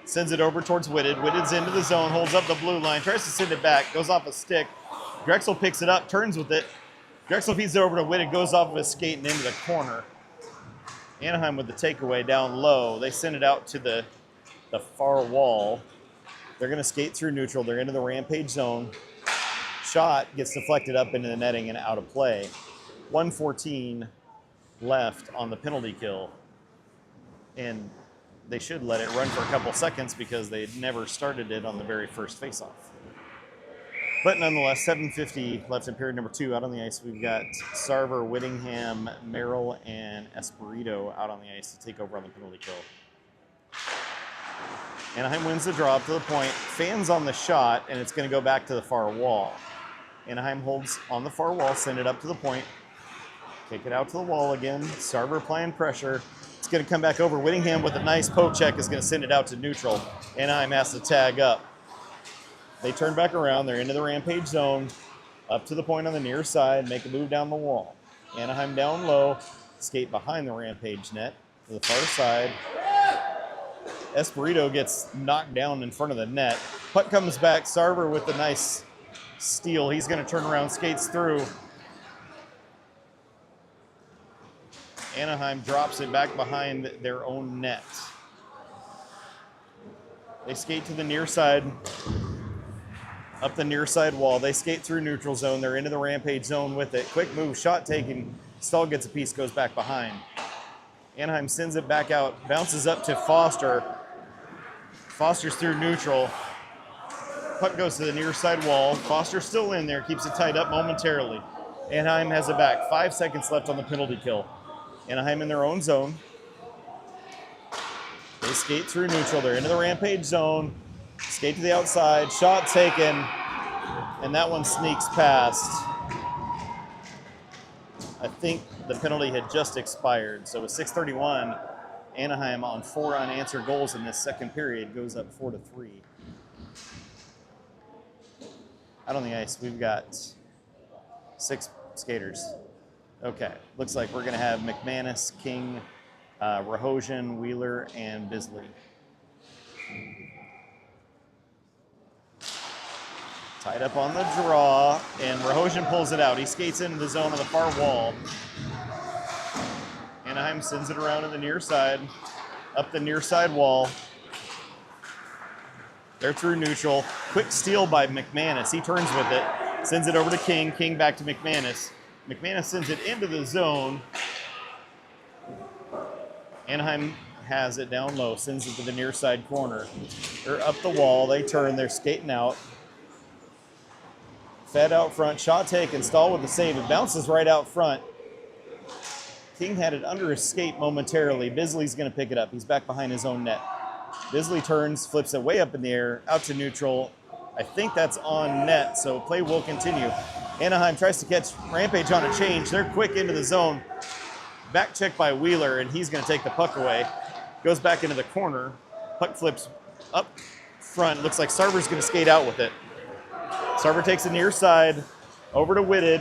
Sends it over towards Whitted. Whitted's into the zone, holds up the blue line, tries to send it back, goes off a stick. Drexel picks it up, turns with it. Drexel feeds it over to Whitted, goes off of his skate and into the corner. Anaheim with the takeaway down low. They send it out to the far wall. They're going to skate through neutral. They're into the Rampage zone. Shot gets deflected up into the netting and out of play. 1:14 left on the penalty kill. And they should let it run for a couple seconds because they never started it on the very first faceoff. But nonetheless, 7:50 left in period number 2. Out on the ice, we've got Sarver, Whittingham, Merrill, and Espirito out on the ice to take over on the penalty kill. Anaheim wins the draw up to the point. Fans on the shot, and it's going to go back to the far wall. Anaheim holds on the far wall, send it up to the point. Take it out to the wall again. Sarver applying pressure. It's going to come back over. Whittingham with a nice poke check is going to send it out to neutral. Anaheim has to tag up. They turn back around. They're into the Rampage zone. Up to the point on the near side. Make a move down the wall. Anaheim down low. Skate behind the Rampage net to the far side. Espirito gets knocked down in front of the net. Puck comes back. Sarver with a nice steal. He's going to turn around, skates through. Anaheim drops it back behind their own net. They skate to the near side. Up the near side wall. They skate through neutral zone. They're into the Rampage zone with it. Quick move, shot taken. Stahl gets a piece, goes back behind. Anaheim sends it back out, bounces up to Foster. Foster's through neutral. Puck goes to the near side wall. Foster's still in there, keeps it tied up momentarily. Anaheim has it back. 5 seconds left on the penalty kill. Anaheim in their own zone. They skate through neutral. They're into the Rampage zone. Skate to the outside, shot taken, and that one sneaks past. I think the penalty had just expired, so with 6:31, Anaheim on 4 unanswered goals in this second period goes up 4-3. Out on the ice, we've got 6 skaters. Okay, looks like we're going to have McManus, King, Rahosian, Wheeler, and Bisley. Tied up on the draw, and Rahosian pulls it out. He skates into the zone on the far wall. Anaheim sends it around to the near side, up the near side wall. They're through neutral. Quick steal by McManus. He turns with it, sends it over to King. King back to McManus. McManus sends it into the zone. Anaheim has it down low, sends it to the near side corner. They're up the wall. They turn. They're skating out. Fed out front, shot taken, Stahl with the save. It bounces right out front. King had it under his skate momentarily. Bisley's going to pick it up. He's back behind his own net. Bisley turns, flips it way up in the air, out to neutral. I think that's on net, so play will continue. Anaheim tries to catch Rampage on a change. They're quick into the zone. Back check by Wheeler, and he's going to take the puck away. Goes back into the corner. Puck flips up front. Looks like Sarver's going to skate out with it. Sarver takes the near side, over to Whitted.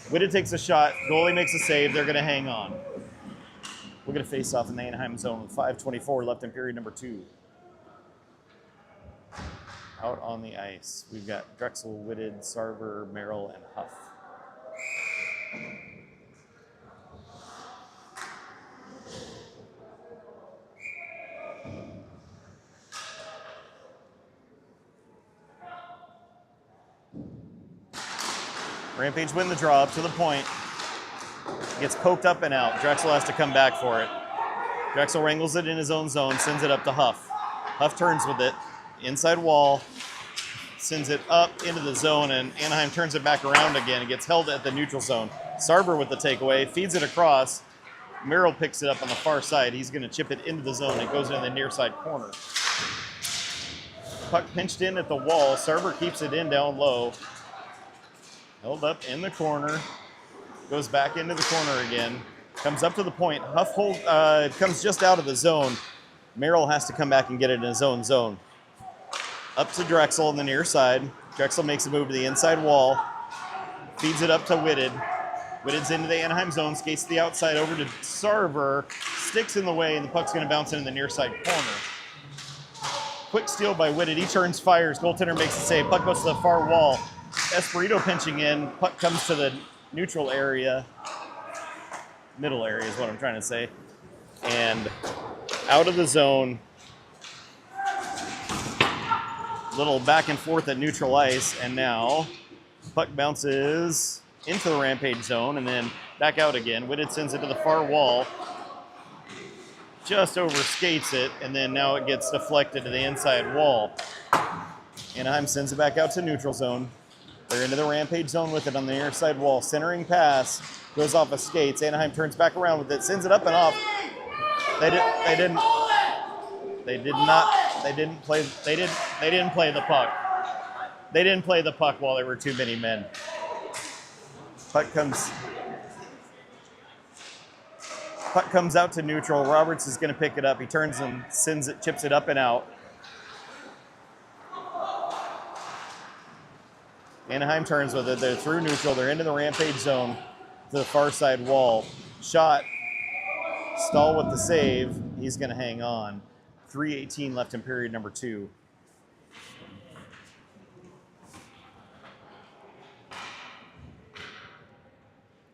Whitted takes a shot. Goalie makes a save. They're going to hang on. We're going to face off in the Anaheim zone with 5:24 left in period number 2. Out on the ice, we've got Drexel, Whitted, Sarver, Merrill, and Huff. Rampage win the draw up to the point. Gets poked up and out. Drexel has to come back for it. Drexel wrangles it in his own zone, sends it up to Huff. Huff turns with it. Inside wall. Sends it up into the zone, and Anaheim turns it back around again. It gets held at the neutral zone. Sarver with the takeaway. Feeds it across. Merrill picks it up on the far side. He's going to chip it into the zone. It goes into the near side corner. Puck pinched in at the wall. Sarver keeps it in down low. Held up in the corner. Goes back into the corner again. Comes up to the point. Huff comes just out of the zone. Merrill has to come back and get it in his own zone. Up to Drexel on the near side. Drexel makes a move to the inside wall. Feeds it up to Whitted. Whitted's into the Anaheim zone. Skates to the outside over to Sarver. Sticks in the way, and the puck's going to bounce into the near side corner. Quick steal by Whitted. He turns, fires. Goaltender makes a save. Puck goes to the far wall. Esperito pinching in. Puck comes to the neutral area. Middle area is what I'm trying to say. And out of the zone. Little back and forth at neutral ice. And now puck bounces into the Rampage zone and then back out again. Whitted sends it to the far wall. Just overskates it. And then now it gets deflected to the inside wall. Anaheim sends it back out to neutral zone. They're into the Rampage zone with it on the near side wall. Centering pass goes off of skates. Anaheim turns back around with it, sends it up and off. They didn't play the puck. They didn't play the puck while there were too many men. Puck comes out to neutral. Roberts is going to pick it up. He turns and sends it, chips it up and out. Anaheim turns with it. They're through neutral. They're into the Rampage zone to the far side wall. Shot. Stahl with the save. He's going to hang on. 3:18 left in period number 2.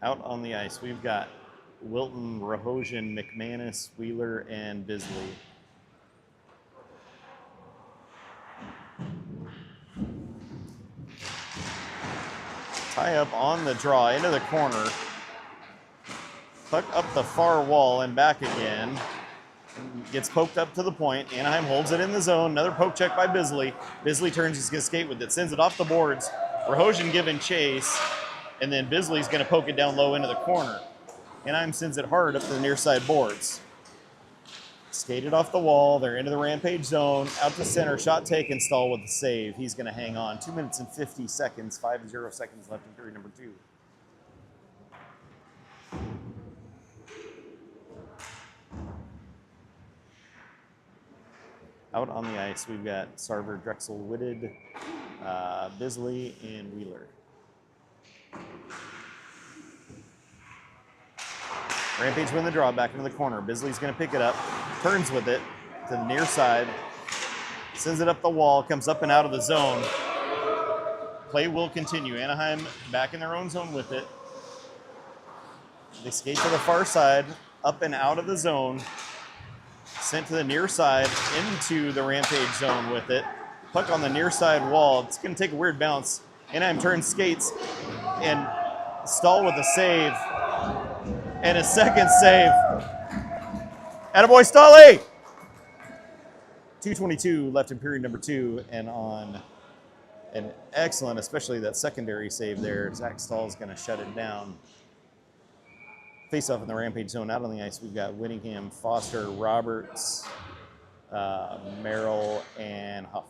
Out on the ice, we've got Wilton, Rahosian, McManus, Wheeler, and Bisley. Tie up on the draw into the corner. Puck up the far wall and back again. Gets poked up to the point. Anaheim holds it in the zone. Another poke check by Bisley. Bisley turns, he's going to skate with it. Sends it off the boards. Rahosian giving chase. And then Bisley's going to poke it down low into the corner. Anaheim sends it hard up to the near side boards. Skated off the wall. They're into the Rampage zone. Out to center. Shot taken. Stahl with the save. He's going to hang on. 2 minutes and 50 seconds. 50 seconds left in period number 2. Out on the ice, we've got Sarver, Drexel, Whitted, Bisley, and Wheeler. Rampage win the draw back into the corner. Bisley's going to pick it up, turns with it to the near side, sends it up the wall, comes up and out of the zone. Play will continue. Anaheim back in their own zone with it. They skate to the far side, up and out of the zone. Sent to the near side into the Rampage zone with it. Puck on the near side wall. It's going to take a weird bounce. Anaheim turns, skates, and Stahl with a save. And a second save. Attaboy, Stahly! 2:22 left in period number 2, and on an excellent, especially that secondary save there, Zach Stahl's going to shut it down. Face off in the Rampage zone. Out on the ice, we've got Whittingham, Foster, Roberts, Merrill, and Huff.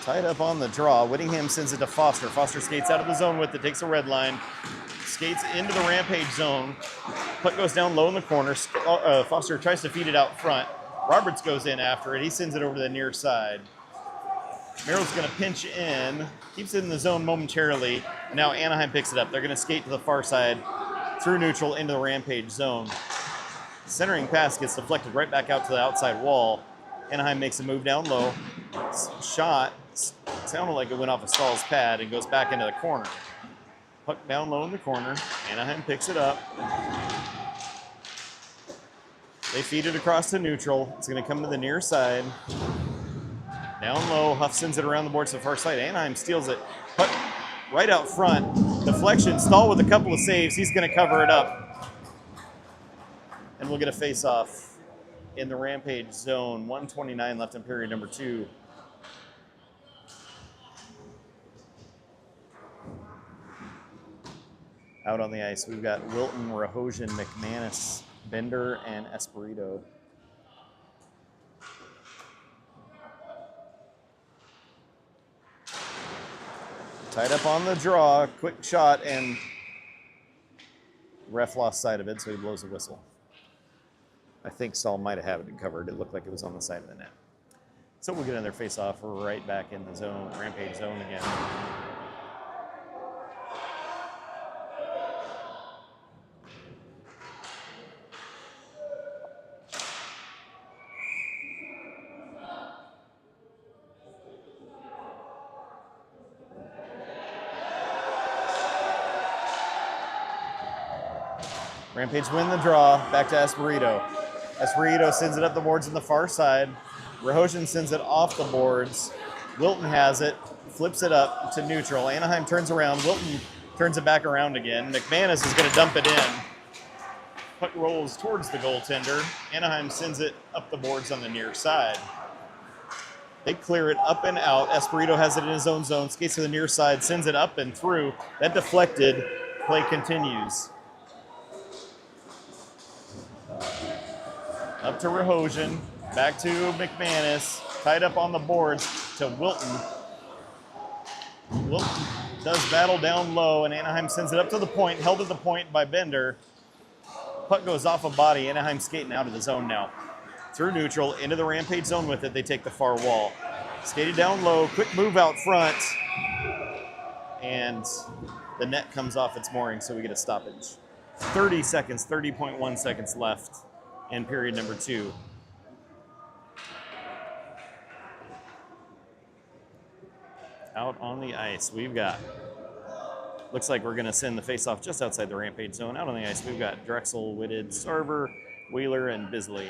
Tied up on the draw. Whittingham sends it to Foster. Foster skates out of the zone with it, takes a red line, skates into the Rampage zone. Puck goes down low in the corner. Foster tries to feed it out front. Roberts goes in after it. He sends it over to the near side. Merrill's going to pinch in, keeps it in the zone momentarily. Now Anaheim picks it up. They're going to skate to the far side through neutral into the Rampage zone. Centering pass gets deflected right back out to the outside wall. Anaheim makes a move down low. Shot sounded like it went off of Stahl's pad and goes back into the corner. Puck down low in the corner. Anaheim picks it up. They feed it across to neutral. It's going to come to the near side. Down low, Huff sends it around the boards to the far side. Anaheim steals it. Puck right out front. Deflection. Stahl with a couple of saves. He's going to cover it up. And we'll get a face-off in the Rampage zone. 1:29 left in period number 2. Out on the ice, we've got Wilton, Rahojan, McManus, Bender, and Espirito. Tied up on the draw, quick shot, and ref lost sight of it, so he blows the whistle. I think Stahl might have had it covered. It looked like it was on the side of the net. So we'll get another face-off right back in the zone, Rampage zone again. Rampage win the draw, back to Espirito. Espirito sends it up the boards on the far side. Rahojan sends it off the boards. Wilton has it, flips it up to neutral. Anaheim turns around. Wilton turns it back around again. McManus is going to dump it in. Puck rolls towards the goaltender. Anaheim sends it up the boards on the near side. They clear it up and out. Espirito has it in his own zone, skates to the near side, sends it up and through. That deflected. Play continues. Up to Rahojan, back to McManus, tied up on the boards to Wilton. Wilton does battle down low, and Anaheim sends it up to the point, held at the point by Bender. Puck goes off a body. Anaheim skating out of the zone now. Through neutral, into the Rampage zone with it. They take the far wall. Skated down low, quick move out front, and the net comes off its mooring, so we get a stoppage. 30 seconds, 30.1 seconds left in period number 2. Out on the ice, we've got, looks like we're going to send the face-off just outside the Rampage zone. Out on the ice, we've got Drexel, Whitted, Sarver, Wheeler, and Bisley.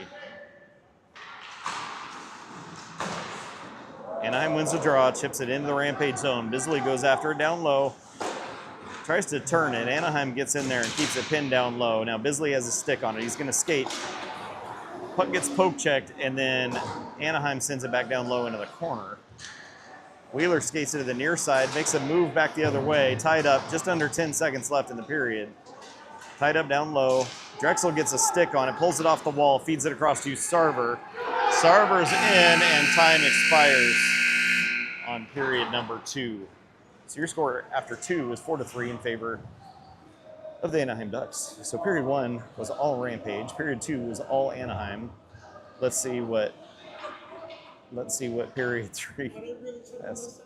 Anaheim wins the draw, chips it into the Rampage zone. Bisley goes after it down low. Tries to turn it. Anaheim gets in there and keeps it pinned down low. Now Bisley has a stick on it. He's going to skate. Puck gets poke checked, and then Anaheim sends it back down low into the corner. Wheeler skates it to the near side, makes a move back the other way, tied up, just under 10 seconds left in the period. Tied up down low. Drexel gets a stick on it, pulls it off the wall, feeds it across to Sarver. Sarver's in, and time expires on period number 2. So your score after 2 is 4-3 in favor of the Anaheim Ducks. So period 1 was all Rampage. Period 2 was all Anaheim. Let's see what period 3 has.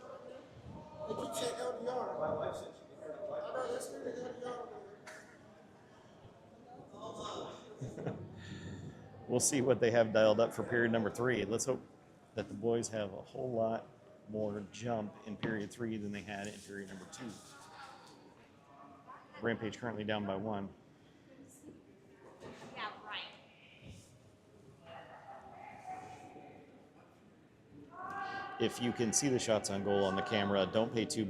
We'll see what they have dialed up for period number 3. Let's hope that the boys have a whole lot more jump in period 3 than they had in period number 2. Rampage currently down by 1. Yeah, right. If you can see the shots on goal on the camera, don't pay too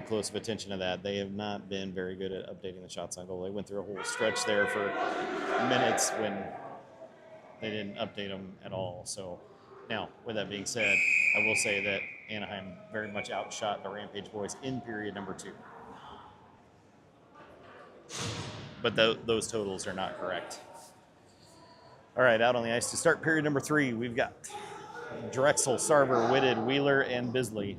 close of attention to that. They have not been very good at updating the shots on goal. They went through a whole stretch there for minutes when they didn't update them at all. So now, with that being said, I will say that Anaheim very much outshot the Rampage boys in period number 2. But those totals are not correct. All right, out on the ice to start period number 3, we've got Drexel, Sarver, Whitted, Wheeler, and Bisley.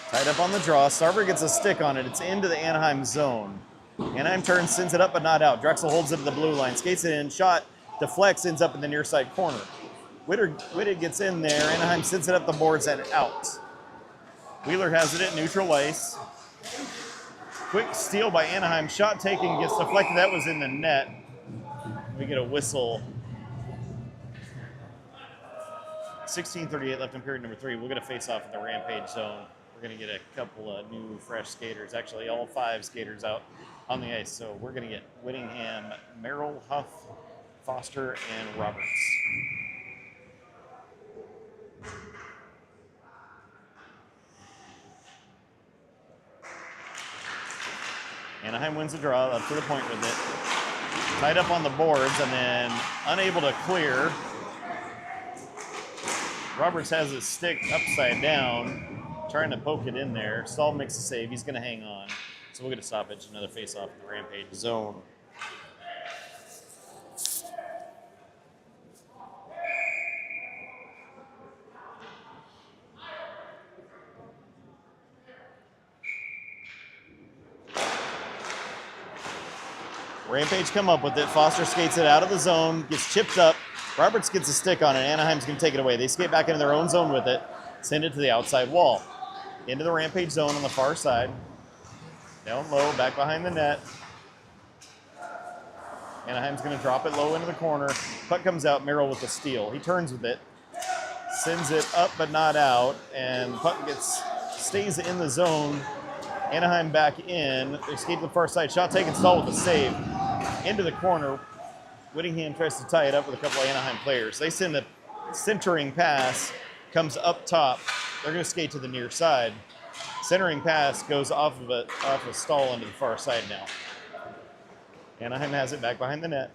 Tied up on the draw. Sarver gets a stick on it. It's into the Anaheim zone. Anaheim turns, sends it up but not out. Drexel holds it at the blue line, skates it in, shot, deflects, ends up in the near side corner. Whitted gets in there. Anaheim sends it up the boards and out. Wheeler has it at neutral ice. Quick steal by Anaheim. Shot taken, gets deflected. That was in the net. We get a whistle. 16:38 left in period number 3. We'll get a face-off in the Rampage zone. We're going to get a couple of new, fresh skaters. Actually, all 5 skaters out on the ice. So we're going to get Whittingham, Merrill, Huff, Foster, and Roberts. Anaheim wins the draw, up to the point with it. Tied up on the boards and then unable to clear. Roberts has his stick upside down, trying to poke it in there. Stahl makes a save. He's going to hang on. So we'll get a stoppage, another face-off in the Rampage zone. Rampage come up with it. Foster skates it out of the zone, gets chipped up. Roberts gets a stick on it. Anaheim's going to take it away. They skate back into their own zone with it, send it to the outside wall. Into the Rampage zone on the far side. Down low, back behind the net. Anaheim's going to drop it low into the corner. Puck comes out, Merrill with the steal. He turns with it, sends it up but not out, and puck stays in the zone. Anaheim back in. They skate to the far side. Shot taken, Stahl with a save. Into the corner. Whittingham tries to tie it up with a couple of Anaheim players. They send a centering pass, comes up top. They're going to skate to the near side. Centering pass goes off of Stahl into the far side now. Anaheim has it back behind the net.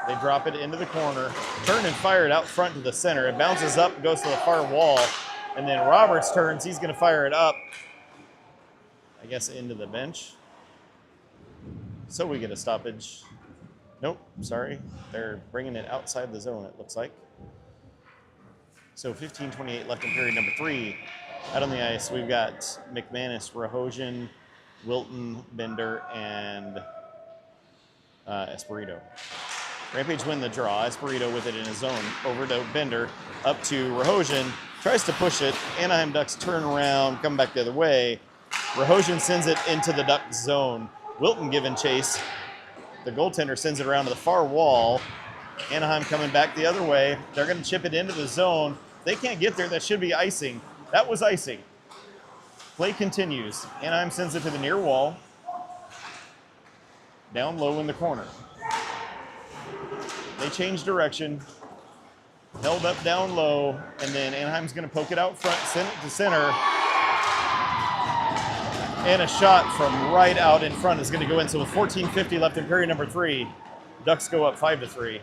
They drop it into the corner. Turn and fire it out front to the center. It bounces up, goes to the far wall. And then Roberts turns. He's going to fire it up, I guess, into the bench. So we get a stoppage. Nope, sorry. They're bringing it outside the zone, it looks like. So 15:28 left in period number 3. Out on the ice, we've got McManus, Rahosian, Wilton, Bender, and Espirito. Rampage win the draw. Espirito with it in his zone. Over to Bender, up to Rahosian. Tries to push it. Anaheim Ducks turn around, come back the other way. Rahosian sends it into the Ducks zone. Wilton giving chase. The goaltender sends it around to the far wall. Anaheim coming back the other way. They're going to chip it into the zone. They can't get there. That should be icing. That was icing. Play continues. Anaheim sends it to the near wall. Down low in the corner. They change direction. Held up down low. And then Anaheim's going to poke it out front, send it to center. And a shot from right out in front is going to go in. So with 14:50 left in period number 3, Ducks go up 5-3.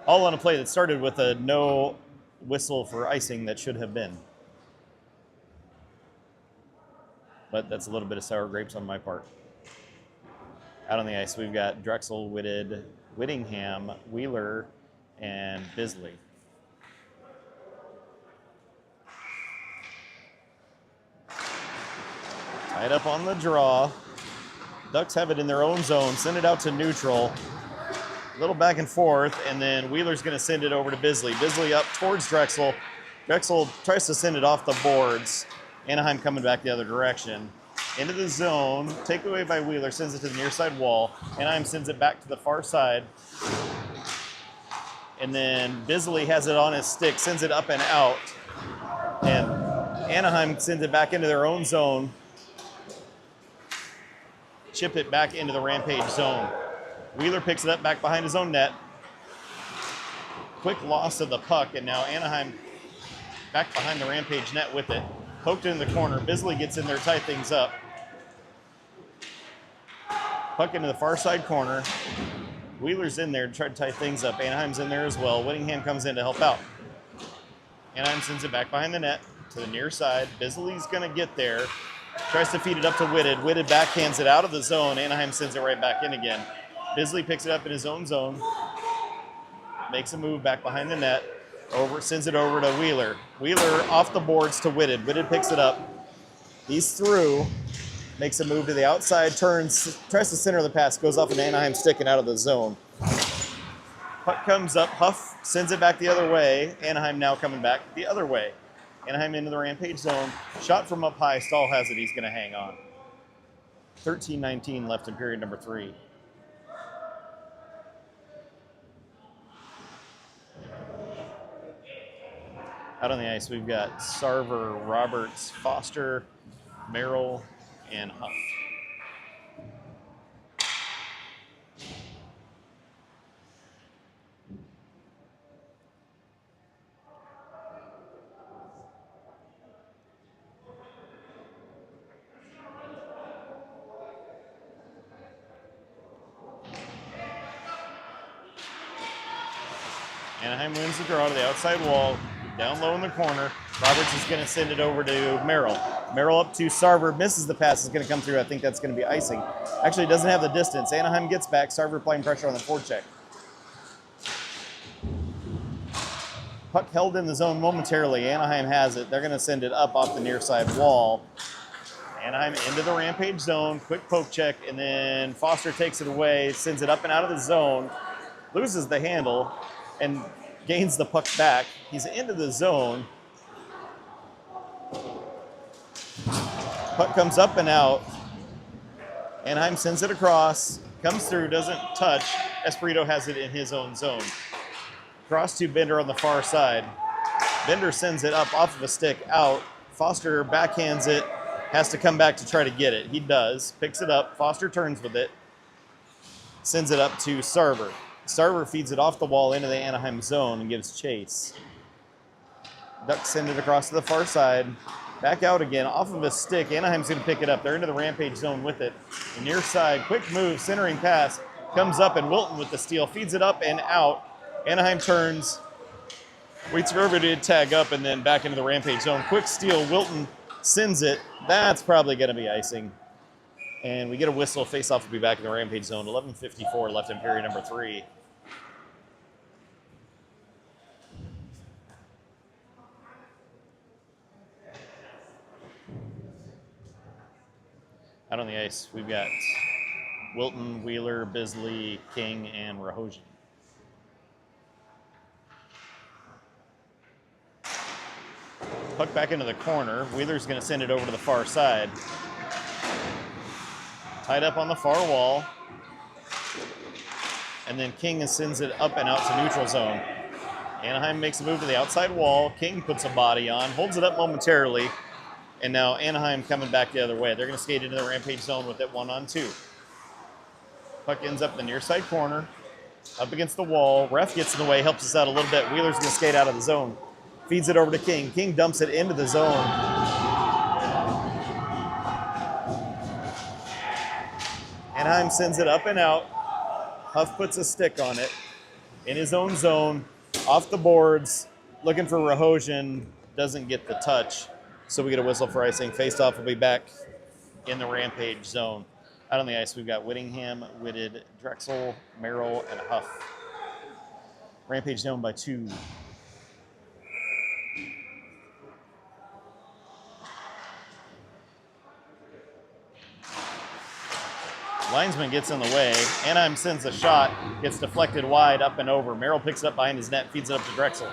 All on a play that started with a no whistle for icing that should have been. But that's a little bit of sour grapes on my part. Out on the ice, we've got Drexel, Whitted, Whittingham, Wheeler, and Bisley. Tied up on the draw. Ducks have it in their own zone. Send it out to neutral. A little back and forth, and then Wheeler's going to send it over to Bisley. Bisley up towards Drexel. Drexel tries to send it off the boards. Anaheim coming back the other direction. Into the zone. Takeaway by Wheeler. Sends it to the near side wall. Anaheim sends it back to the far side. And then Bisley has it on his stick. Sends it up and out. And Anaheim sends it back into their own zone. Chip it back into the Rampage zone. Wheeler picks it up back behind his own net. Quick loss of the puck, and now Anaheim back behind the Rampage net with it. Poked in the corner. Bisley gets in there, tie things up. Puck into the far side corner. Wheeler's in there to try to tie things up. Anaheim's in there as well. Whittingham comes in to help out. Anaheim sends it back behind the net to the near side. Bisley's going to get there. Tries to feed it up to Whitted. Whitted backhands it out of the zone. Anaheim sends it right back in again. Bisley picks it up in his own zone. Makes a move back behind the net. Sends it over to Wheeler. Wheeler off the boards to Whitted. Whitted picks it up. He's through. Makes a move to the outside, turns, tries to center the pass, goes off an Anaheim stick and out of the zone. Puck comes up, Huff sends it back the other way. Anaheim now coming back the other way. Anaheim into the Rampage zone. Shot from up high, Stahl has it, he's going to hang on. 13:19 left in period number 3. Out on the ice, we've got Sarver, Roberts, Foster, Merrill, and Huff. Anaheim wins the draw to the outside wall. Down low in the corner. Roberts is going to send it over to Merrill. Merrill up to Sarver, misses the pass, is going to come through. I think that's going to be icing. Actually, it doesn't have the distance. Anaheim gets back. Sarver applying pressure on the forecheck. Puck held in the zone momentarily. Anaheim has it. They're going to send it up off the near side wall. Anaheim into the Rampage zone. Quick poke check, and then Foster takes it away, sends it up and out of the zone, loses the handle, and gains the puck back. He's into the zone. Puck comes up and out. Anaheim sends it across. Comes through, doesn't touch. Espirito has it in his own zone. Cross to Bender on the far side. Bender sends it up off of a stick out. Foster backhands it. Has to come back to try to get it. He does. Picks it up. Foster turns with it. Sends it up to Sarver. Sarver feeds it off the wall into the Anaheim zone and gives chase. Ducks send it across to the far side. Back out again, off of a stick. Anaheim's going to pick it up. They're into the Rampage zone with it. The near side, quick move, centering pass. Comes up, and Wilton with the steal. Feeds it up and out. Anaheim turns. Waits for everybody to tag up, and then back into the Rampage zone. Quick steal. Wilton sends it. That's probably going to be icing. And we get a whistle. Face-off will be back in the Rampage zone. 11:54 left in period number 3. Out on the ice, we've got Wilton, Wheeler, Bisley, King, and Rahojian. Puck back into the corner. Wheeler's going to send it over to the far side. Tied up on the far wall. And then King sends it up and out to neutral zone. Anaheim makes a move to the outside wall. King puts a body on, holds it up momentarily. And now Anaheim coming back the other way. They're going to skate into the Rampage zone with it 1-on-2. Puck ends up the near side corner. Up against the wall. Ref gets in the way, helps us out a little bit. Wheeler's going to skate out of the zone. Feeds it over to King. King dumps it into the zone. Anaheim sends it up and out. Huff puts a stick on it. In his own zone. Off the boards. Looking for Rahojian. Doesn't get the touch. So we get a whistle for icing. Face-off will be back in the Rampage zone. Out on the ice, we've got Whittingham, Whitted, Drexel, Merrill, and Huff. Rampage zone by 2. Linesman gets in the way. Anaheim sends a shot. Gets deflected wide, up and over. Merrill picks it up behind his net, feeds it up to Drexel.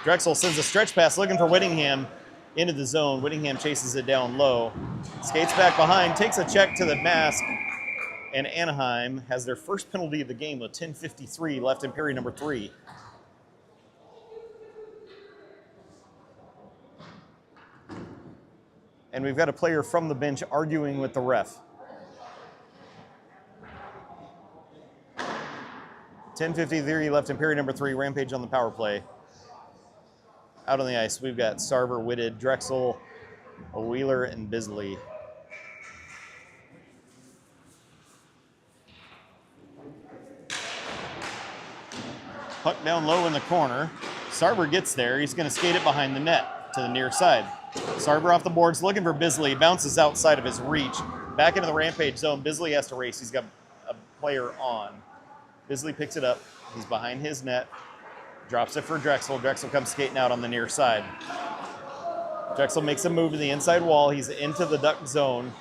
Drexel sends a stretch pass looking for Whittingham. Into the zone. Whittingham chases it down low. Skates back behind, takes a check to the mask, and Anaheim has their first penalty of the game with 10:53 left in period number 3. And we've got a player from the bench arguing with the ref. 10:53 left in period number 3. Rampage on the power play. Out on the ice, we've got Sarver, Whitted, Drexel, Wheeler, and Bisley. Puck down low in the corner. Sarver gets there. He's going to skate it behind the net to the near side. Sarver off the boards, looking for Bisley. Bounces outside of his reach. Back into the Rampage zone. Bisley has to race. He's got a player on. Bisley picks it up. He's behind his net. Drops it for Drexel. Drexel comes skating out on the near side. Drexel makes a move to the inside wall. He's into the Duck zone.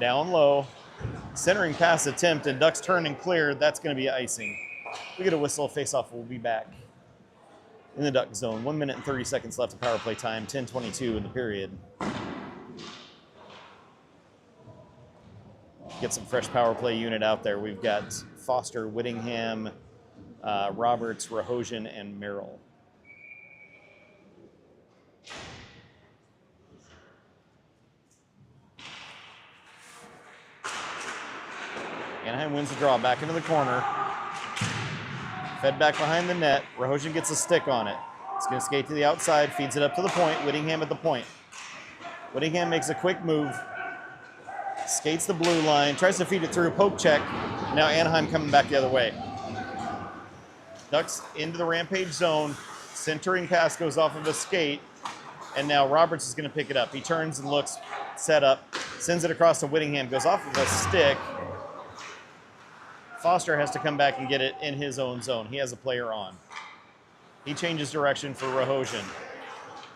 Down low. Centering pass attempt, and Ducks turn and clear. That's going to be icing. We get a whistle, face-off. We'll be back in the Duck zone. 1 minute and 30 seconds left of power play time. 10:22 in the period. Get some fresh power play unit out there. We've got Foster, Whittingham, Roberts, Rahosian, and Merrill. Anaheim wins the draw. Back into the corner. Fed back behind the net. Rahosian gets a stick on it. He's going to skate to the outside, feeds it up to the point. Whittingham at the point. Whittingham makes a quick move. Skates the blue line, tries to feed it through, poke check. Now Anaheim coming back the other way. Ducks into the Rampage zone. Centering pass goes off of a skate. And now Roberts is going to pick it up. He turns and looks, set up, sends it across to Whittingham, goes off of a stick. Foster has to come back and get it in his own zone. He has a player on. He changes direction for Rahosian.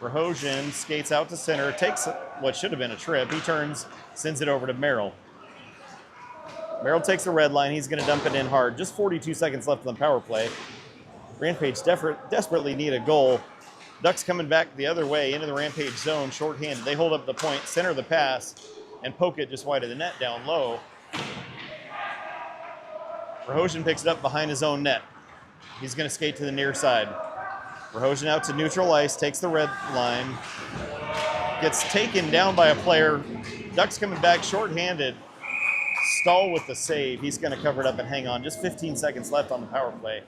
Rahosian skates out to center, takes what should have been a trip. He turns, sends it over to Merrill. Merrill takes the red line. He's going to dump it in hard. Just 42 seconds left on the power play. Rampage desperately need a goal. Ducks coming back the other way into the Rampage zone, shorthanded. They hold up the point, center the pass, and poke it just wide of the net down low. Rahosian picks it up behind his own net. He's going to skate to the near side. Rahosian out to neutral ice, takes the red line, gets taken down by a player. Ducks coming back shorthanded. Stahl with the save. He's going to cover it up and hang on. Just 15 seconds left on the power play.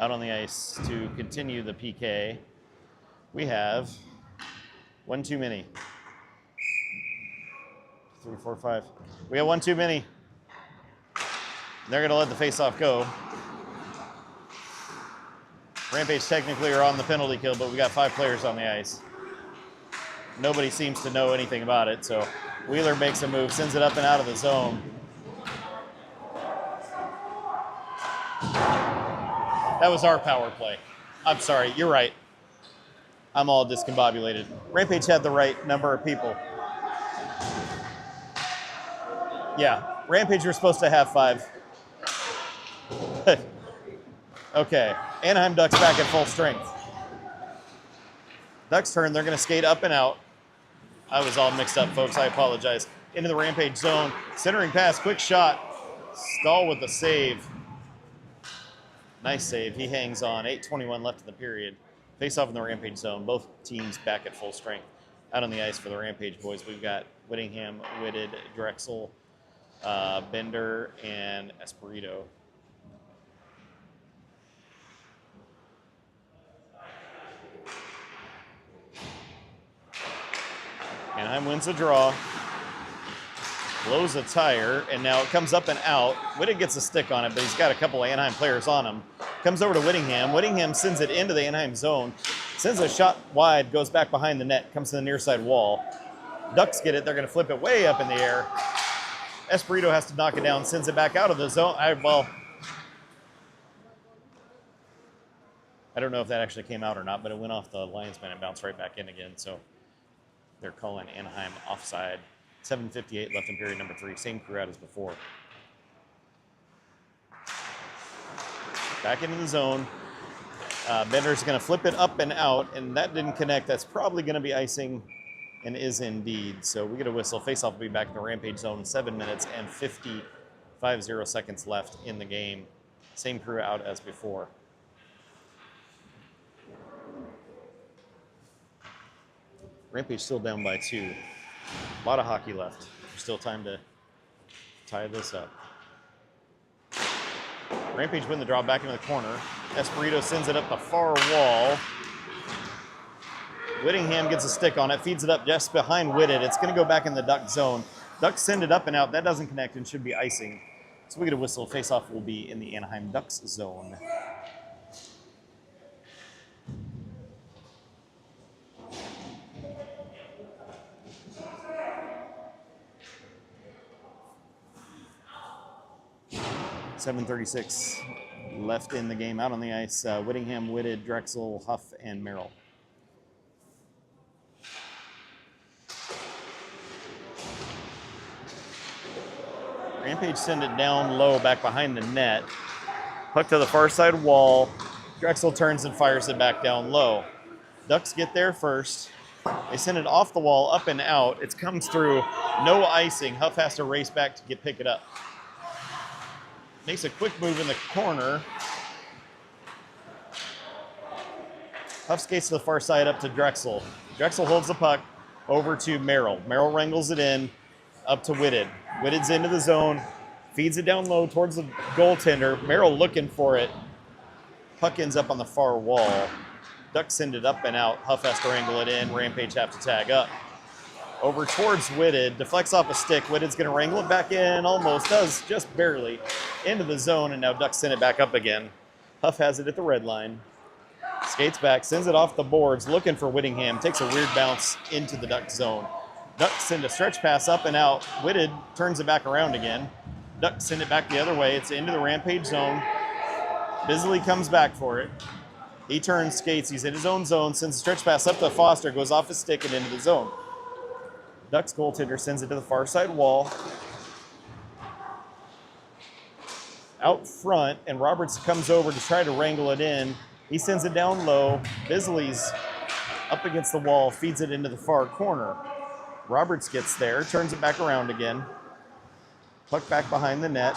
Out on the ice to continue the PK, we have one too many. 3, 4, 5. We have one too many. They're going to let the faceoff go. Rampage technically are on the penalty kill, but we got 5 players on the ice. Nobody seems to know anything about it, so Wheeler makes a move, sends it up and out of the zone. That was our power play. I'm sorry, you're right. I'm all discombobulated. Rampage had the right number of people. Yeah, Rampage were supposed to have 5. Okay, Anaheim Ducks back at full strength. Ducks turn, they're going to skate up and out. I was all mixed up, folks, I apologize. Into the Rampage zone, centering pass, quick shot. Stahl with the save. Nice save, he hangs on. 8:21 left in the period. Face off in the Rampage zone, both teams back at full strength. Out on the ice for the Rampage boys, we've got Whittingham, Whitted, Drexel, Bender, and Espirito. Anaheim wins the draw, blows a tire, and now it comes up and out. Whitted gets a stick on it, but he's got a couple of Anaheim players on him. Comes over to Whittingham. Whittingham sends it into the Anaheim zone, sends a shot wide, goes back behind the net, comes to the near side wall. Ducks get it. They're going to flip it way up in the air. Espirito has to knock it down, sends it back out of the zone. I don't know if that actually came out or not, but it went off the linesman and bounced right back in again. So they're calling Anaheim offside. 7:58 left in period number 3. Same crew out as before. Back into the zone. Bender's going to flip it up and out, and that didn't connect. That's probably going to be icing, and is indeed. So we get a whistle. Faceoff will be back in the Rampage zone. 7 minutes and 50 seconds left in the game. Same crew out as before. Rampage still down by 2. A lot of hockey left. There's still time to tie this up. Rampage win the draw back into the corner. Esperito sends it up the far wall. Whittingham gets a stick on it, feeds it up just behind Whitted. It's going to go back in the Duck zone. Ducks send it up and out. That doesn't connect and should be icing. So we get a whistle. Face-off will be in the Anaheim Ducks zone. .736 left in the game. Out on the ice, Whittingham, Whitted, Drexel, Huff, and Merrill. Rampage send it down low back behind the net. Puck to the far side wall. Drexel turns and fires it back down low. Ducks get there first. They send it off the wall, up and out. It comes through, no icing. Huff has to race back to pick it up. Makes a quick move in the corner. Huff skates to the far side up to Drexel. Drexel holds the puck over to Merrill. Merrill wrangles it in up to Whitted. Whitted's into the zone, feeds it down low towards the goaltender. Merrill looking for it. Puck ends up on the far wall. Ducks send it up and out. Huff has to wrangle it in. Rampage have to tag up. Over towards Whitted, deflects off a stick. Whitted's going to wrangle it back in, almost does, just barely, into the zone, and now Ducks send it back up again. Huff has it at the red line. Skates back, sends it off the boards, looking for Whittingham. Takes a weird bounce into the Duck zone. Ducks send a stretch pass up and out. Whitted turns it back around again. Ducks send it back the other way. It's into the Rampage zone. Bisley comes back for it. He turns, skates. He's in his own zone, sends a stretch pass up to Foster, goes off his stick and into the zone. Ducks goaltender sends it to the far side wall. Out front, and Roberts comes over to try to wrangle it in. He sends it down low. Bisley's up against the wall, feeds it into the far corner. Roberts gets there, turns it back around again. Puck back behind the net.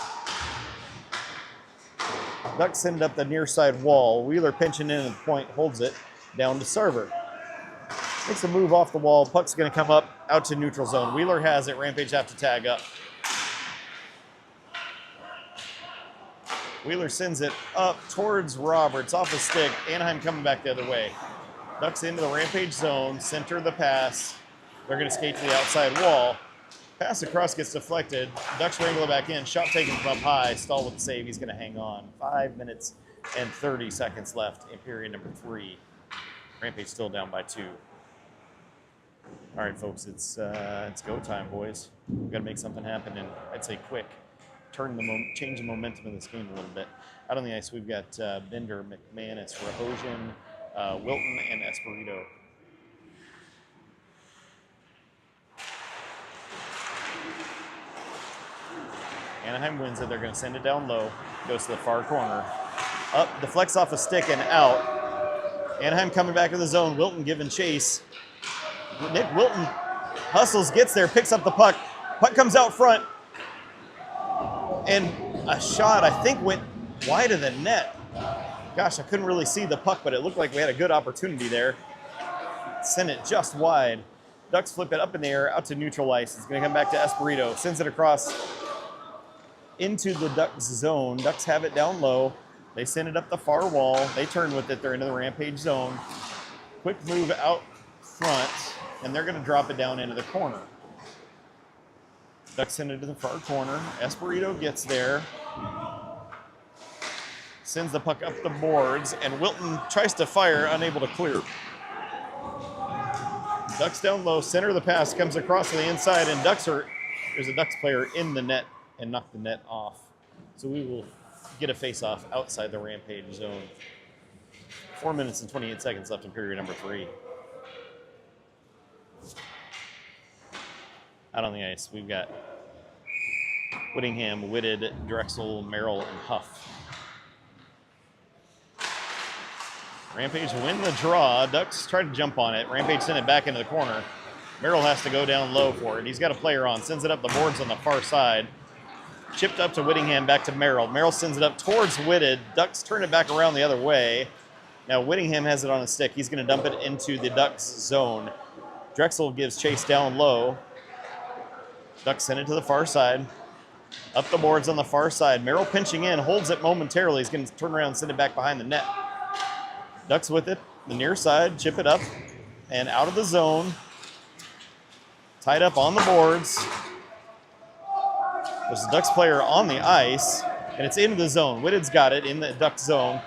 Ducks send it up the near side wall. Wheeler pinching in at the point, holds it down to server. Makes a move off the wall. Puck's going to come up out to neutral zone. Wheeler has it. Rampage have to tag up. Wheeler sends it up towards Roberts off a stick. Anaheim coming back the other way. Ducks into the Rampage zone. Center the pass. They're going to skate to the outside wall. Pass across gets deflected. Ducks wrangle it back in. Shot taken from up high. Stahl with the save. He's going to hang on. 5 minutes and 30 seconds left in period number 3. Rampage still down by 2. All right, folks, it's go time, boys. We've got to make something happen, and I'd say quick. Change the momentum of this game a little bit. Out on the ice, we've got Bender, McManus, Rahosian, Wilton, and Esperito. Anaheim wins it. They're going to send it down low. Goes to the far corner. Up, deflects off a stick and out. Anaheim coming back in the zone. Wilton giving chase. Nick Wilton hustles, gets there, picks up the puck. Puck comes out front. And a shot, I think, went wide of the net. Gosh, I couldn't really see the puck, but it looked like we had a good opportunity there. Sent it just wide. Ducks flip it up in the air, out to neutral ice. It's going to come back to Esperito. Sends it across into the Ducks zone. Ducks have it down low. They send it up the far wall. They turn with it. They're into the Rampage zone. Quick move out front, and they're going to drop it down into the corner. Ducks send it to the far corner. Esperito gets there. Sends the puck up the boards, and Wilton tries to fire, unable to clear. Ducks down low, center of the pass, comes across to the inside, and there's a Ducks player in the net and knocked the net off. So we will get a face-off outside the Rampage zone. 4 minutes and 28 seconds left in period number 3. Out on the ice, we've got Whittingham, Whitted, Drexel, Merrill, and Huff. Rampage win the draw. Ducks try to jump on it. Rampage send it back into the corner. Merrill has to go down low for it. He's got a player on. Sends it up the boards on the far side. Chipped up to Whittingham, back to Merrill. Merrill sends it up towards Whitted. Ducks turn it back around the other way. Now Whittingham has it on a stick. He's going to dump it into the Ducks zone. Drexel gives chase down low. Ducks send it to the far side. Up the boards on the far side. Merrill pinching in, holds it momentarily. He's going to turn around and send it back behind the net. Ducks with it, the near side, chip it up, and out of the zone. Tied up on the boards. There's a Ducks player on the ice, and it's into the zone. Whitted's got it in the Ducks zone.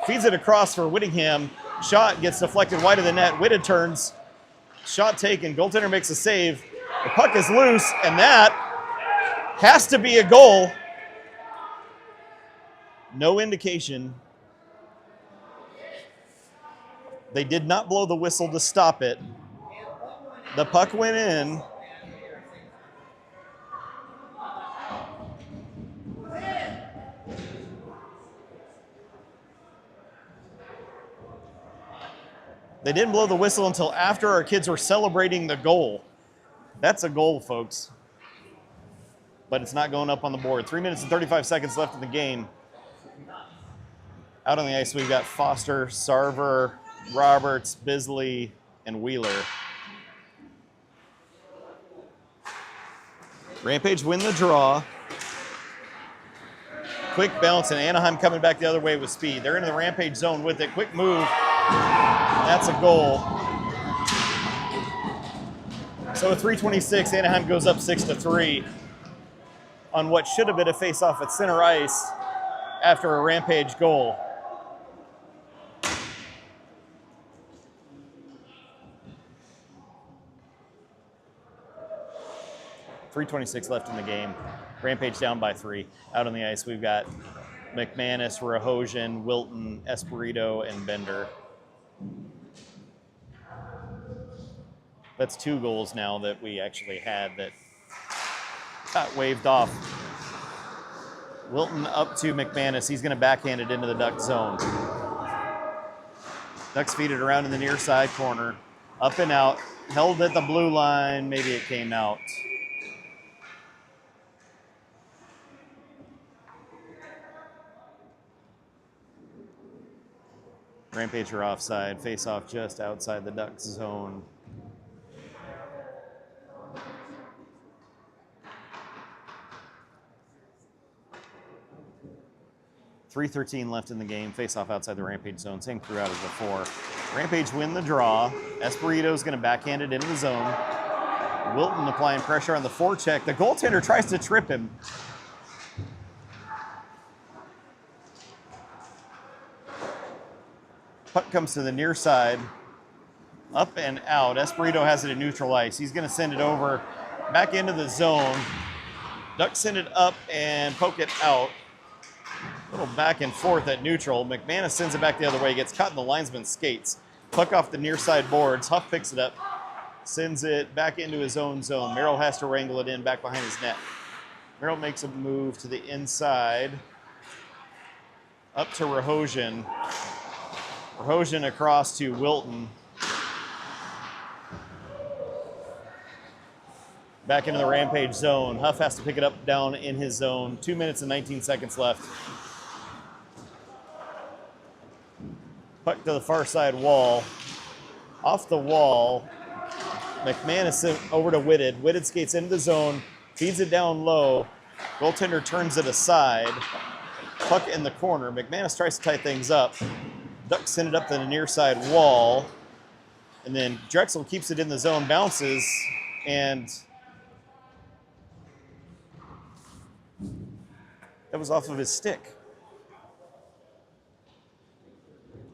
Feeds it across for Whittingham. Shot gets deflected wide of the net. Whitted turns. Shot taken. Goaltender makes a save. The puck is loose, and that has to be a goal. No indication. They did not blow the whistle to stop it. The puck went in. They didn't blow the whistle until after our kids were celebrating the goal. That's a goal, folks. But it's not going up on the board. 3 minutes and 35 seconds left in the game. Out on the ice, we've got Foster, Sarver, Roberts, Bisley, and Wheeler. Rampage win the draw. Quick bounce, and Anaheim coming back the other way with speed. They're into the Rampage zone with it. Quick move. That's a goal. So with 3:26, Anaheim goes up 6-3 on what should have been a face-off at center ice after a Rampage goal. .326 left in the game. Rampage down by 3. Out on the ice, we've got McManus, Rahosian, Wilton, Espirito, and Bender. That's 2 goals now that we actually had that got waved off. Wilton up to McManus. He's going to backhand it into the Duck zone. Ducks feed it around in the near side corner. Up and out. Held at the blue line. Maybe it came out. Rampage are offside. Face off just outside the Ducks zone. .313 left in the game. Face off outside the Rampage zone. Same throughout as before. Rampage win the draw. Espirito's going to backhand it into the zone. Wilton applying pressure on the forecheck. The goaltender tries to trip him. Puck comes to the near side. Up and out. Espirito has it at neutral ice. He's going to send it over back into the zone. Ducks send it up and poke it out. A little back and forth at neutral. McManus sends it back the other way. Gets caught in the linesman's skates. Puck off the near side boards. Huff picks it up. Sends it back into his own zone. Merrill has to wrangle it in back behind his net. Merrill makes a move to the inside. Up to Rahosian. Rahosian across to Wilton. Back into the Rampage zone. Huff has to pick it up down in his zone. 2 minutes and 19 seconds left. Puck to the far side wall. Off the wall. McManus over to Whitted. Whitted skates into the zone. Feeds it down low. Goaltender turns it aside. Puck in the corner. McManus tries to tie things up. Ducks send it up to the near side wall. And then Drexel keeps it in the zone, bounces, and that was off of his stick.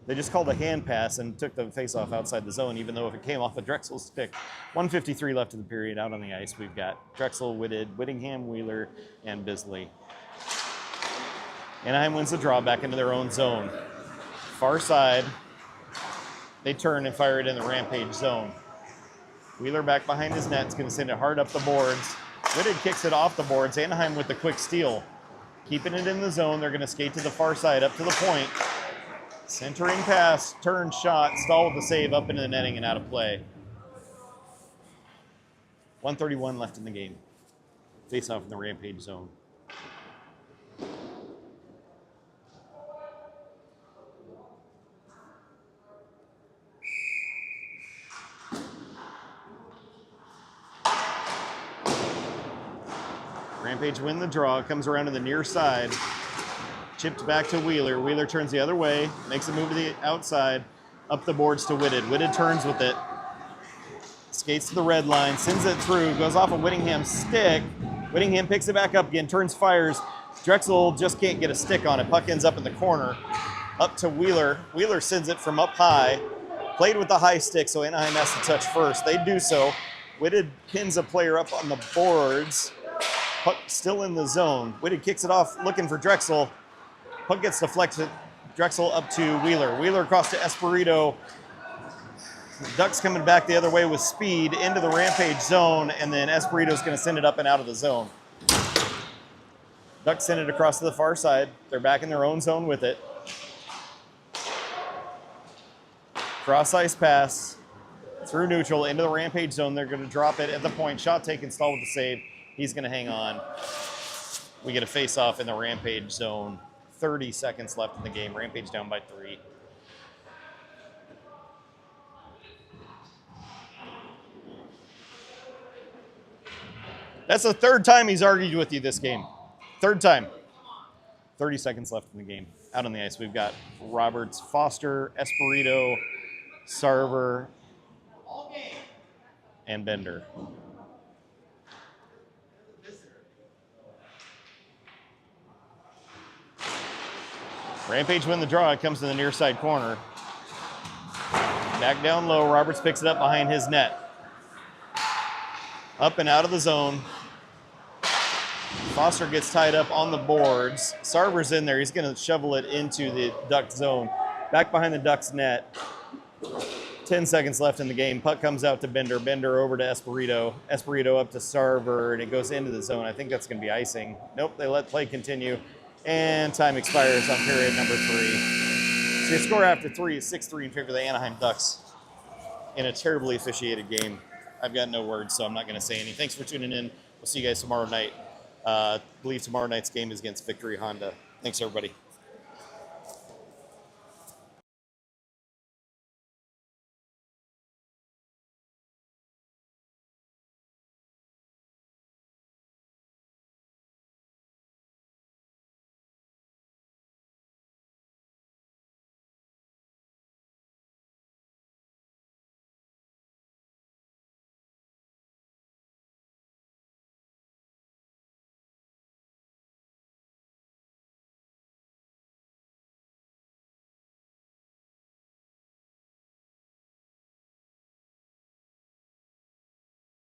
They just called a hand pass and took the faceoff outside the zone, even though if it came off of Drexel's stick. 1:53 left in the period. Out on the ice, we've got Drexel, Whitted, Whittingham, Wheeler, and Bisley. Anaheim wins the draw back into their own zone. Far side, they turn and fire it in the Rampage zone. Wheeler back behind his net is going to send it hard up the boards. Whitted kicks it off the boards. Anaheim with the quick steal. Keeping it in the zone. They're going to skate to the far side, up to the point. Centering pass, turn shot, stall with the save up into the netting and out of play. 1:31 left in the game. Face off in the Rampage zone. Rampage win the draw, comes around to the near side. Chipped back to Wheeler. Wheeler turns the other way, makes a move to the outside, up the boards to Whitted. Whitted turns with it. Skates to the red line, sends it through, goes off of Whittingham's stick. Whittingham picks it back up again, turns, fires. Drexel just can't get a stick on it. Puck ends up in the corner. Up to Wheeler. Wheeler sends it from up high. Played with the high stick, so Anaheim has to touch first. They do so. Whitted pins a player up on the boards. Puck still in the zone. Whitted kicks it off, looking for Drexel. Puck gets deflected. Drexel up to Wheeler. Wheeler across to Espirito. Ducks coming back the other way with speed into the Rampage zone, and then Espirito's going to send it up and out of the zone. Ducks send it across to the far side. They're back in their own zone with it. Cross ice pass through neutral into the Rampage zone. They're going to drop it at the point. Shot taken, Stahl with the save. He's going to hang on. We get a face-off in the Rampage zone. 30 seconds left in the game. Rampage down by 3. That's the third time he's argued with you this game. Third time. 30 seconds left in the game. Out on the ice, we've got Roberts, Foster, Espirito, Sarver, and Bender. Rampage win the draw. It comes to the near side corner. Back down low. Roberts picks it up behind his net. Up and out of the zone. Foster gets tied up on the boards. Sarver's in there. He's going to shovel it into the Duck zone. Back behind the Ducks net. 10 seconds left in the game. Puck comes out to Bender. Bender over to Espirito. Espirito up to Sarver, and it goes into the zone. I think that's going to be icing. Nope, they let play continue. And time expires on period number 3. So your score after 3 is 6-3 in favor of the Anaheim Ducks in a terribly officiated game. I've got no words, so I'm not going to say anything. Thanks for tuning in. We'll see you guys tomorrow night. I believe tomorrow night's game is against Victory Honda. Thanks, everybody.